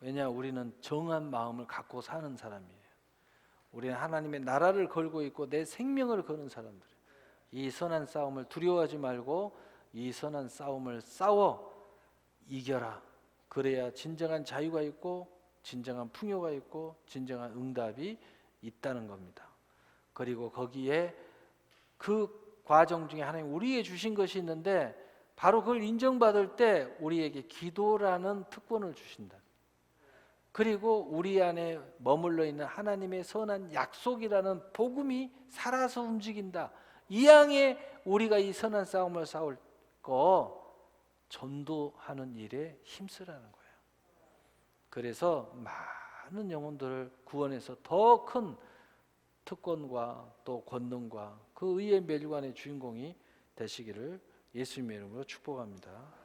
왜냐, 우리는 정한 마음을 갖고 사는 사람이에요. 우리는 하나님의 나라를 걸고 있고 내 생명을 거는 사람들이에요. 이 선한 싸움을 두려워하지 말고 이 선한 싸움을 싸워 이겨라. 그래야 진정한 자유가 있고 진정한 풍요가 있고 진정한 응답이 있다는 겁니다. 그리고 거기에 그 과정 중에 하나님 우리에게 주신 것이 있는데, 바로 그걸 인정받을 때 우리에게 기도라는 특권을 주신다. 그리고 우리 안에 머물러 있는 하나님의 선한 약속이라는 복음이 살아서 움직인다. 이 양에 우리가 이 선한 싸움을 싸울 거 전도하는 일에 힘쓰라는 거예요. 그래서 많은 영혼들을 구원해서 더 큰 특권과 또 권능과 그 의의 멸관의 주인공이 되시기를 예수님의 이름으로 축복합니다.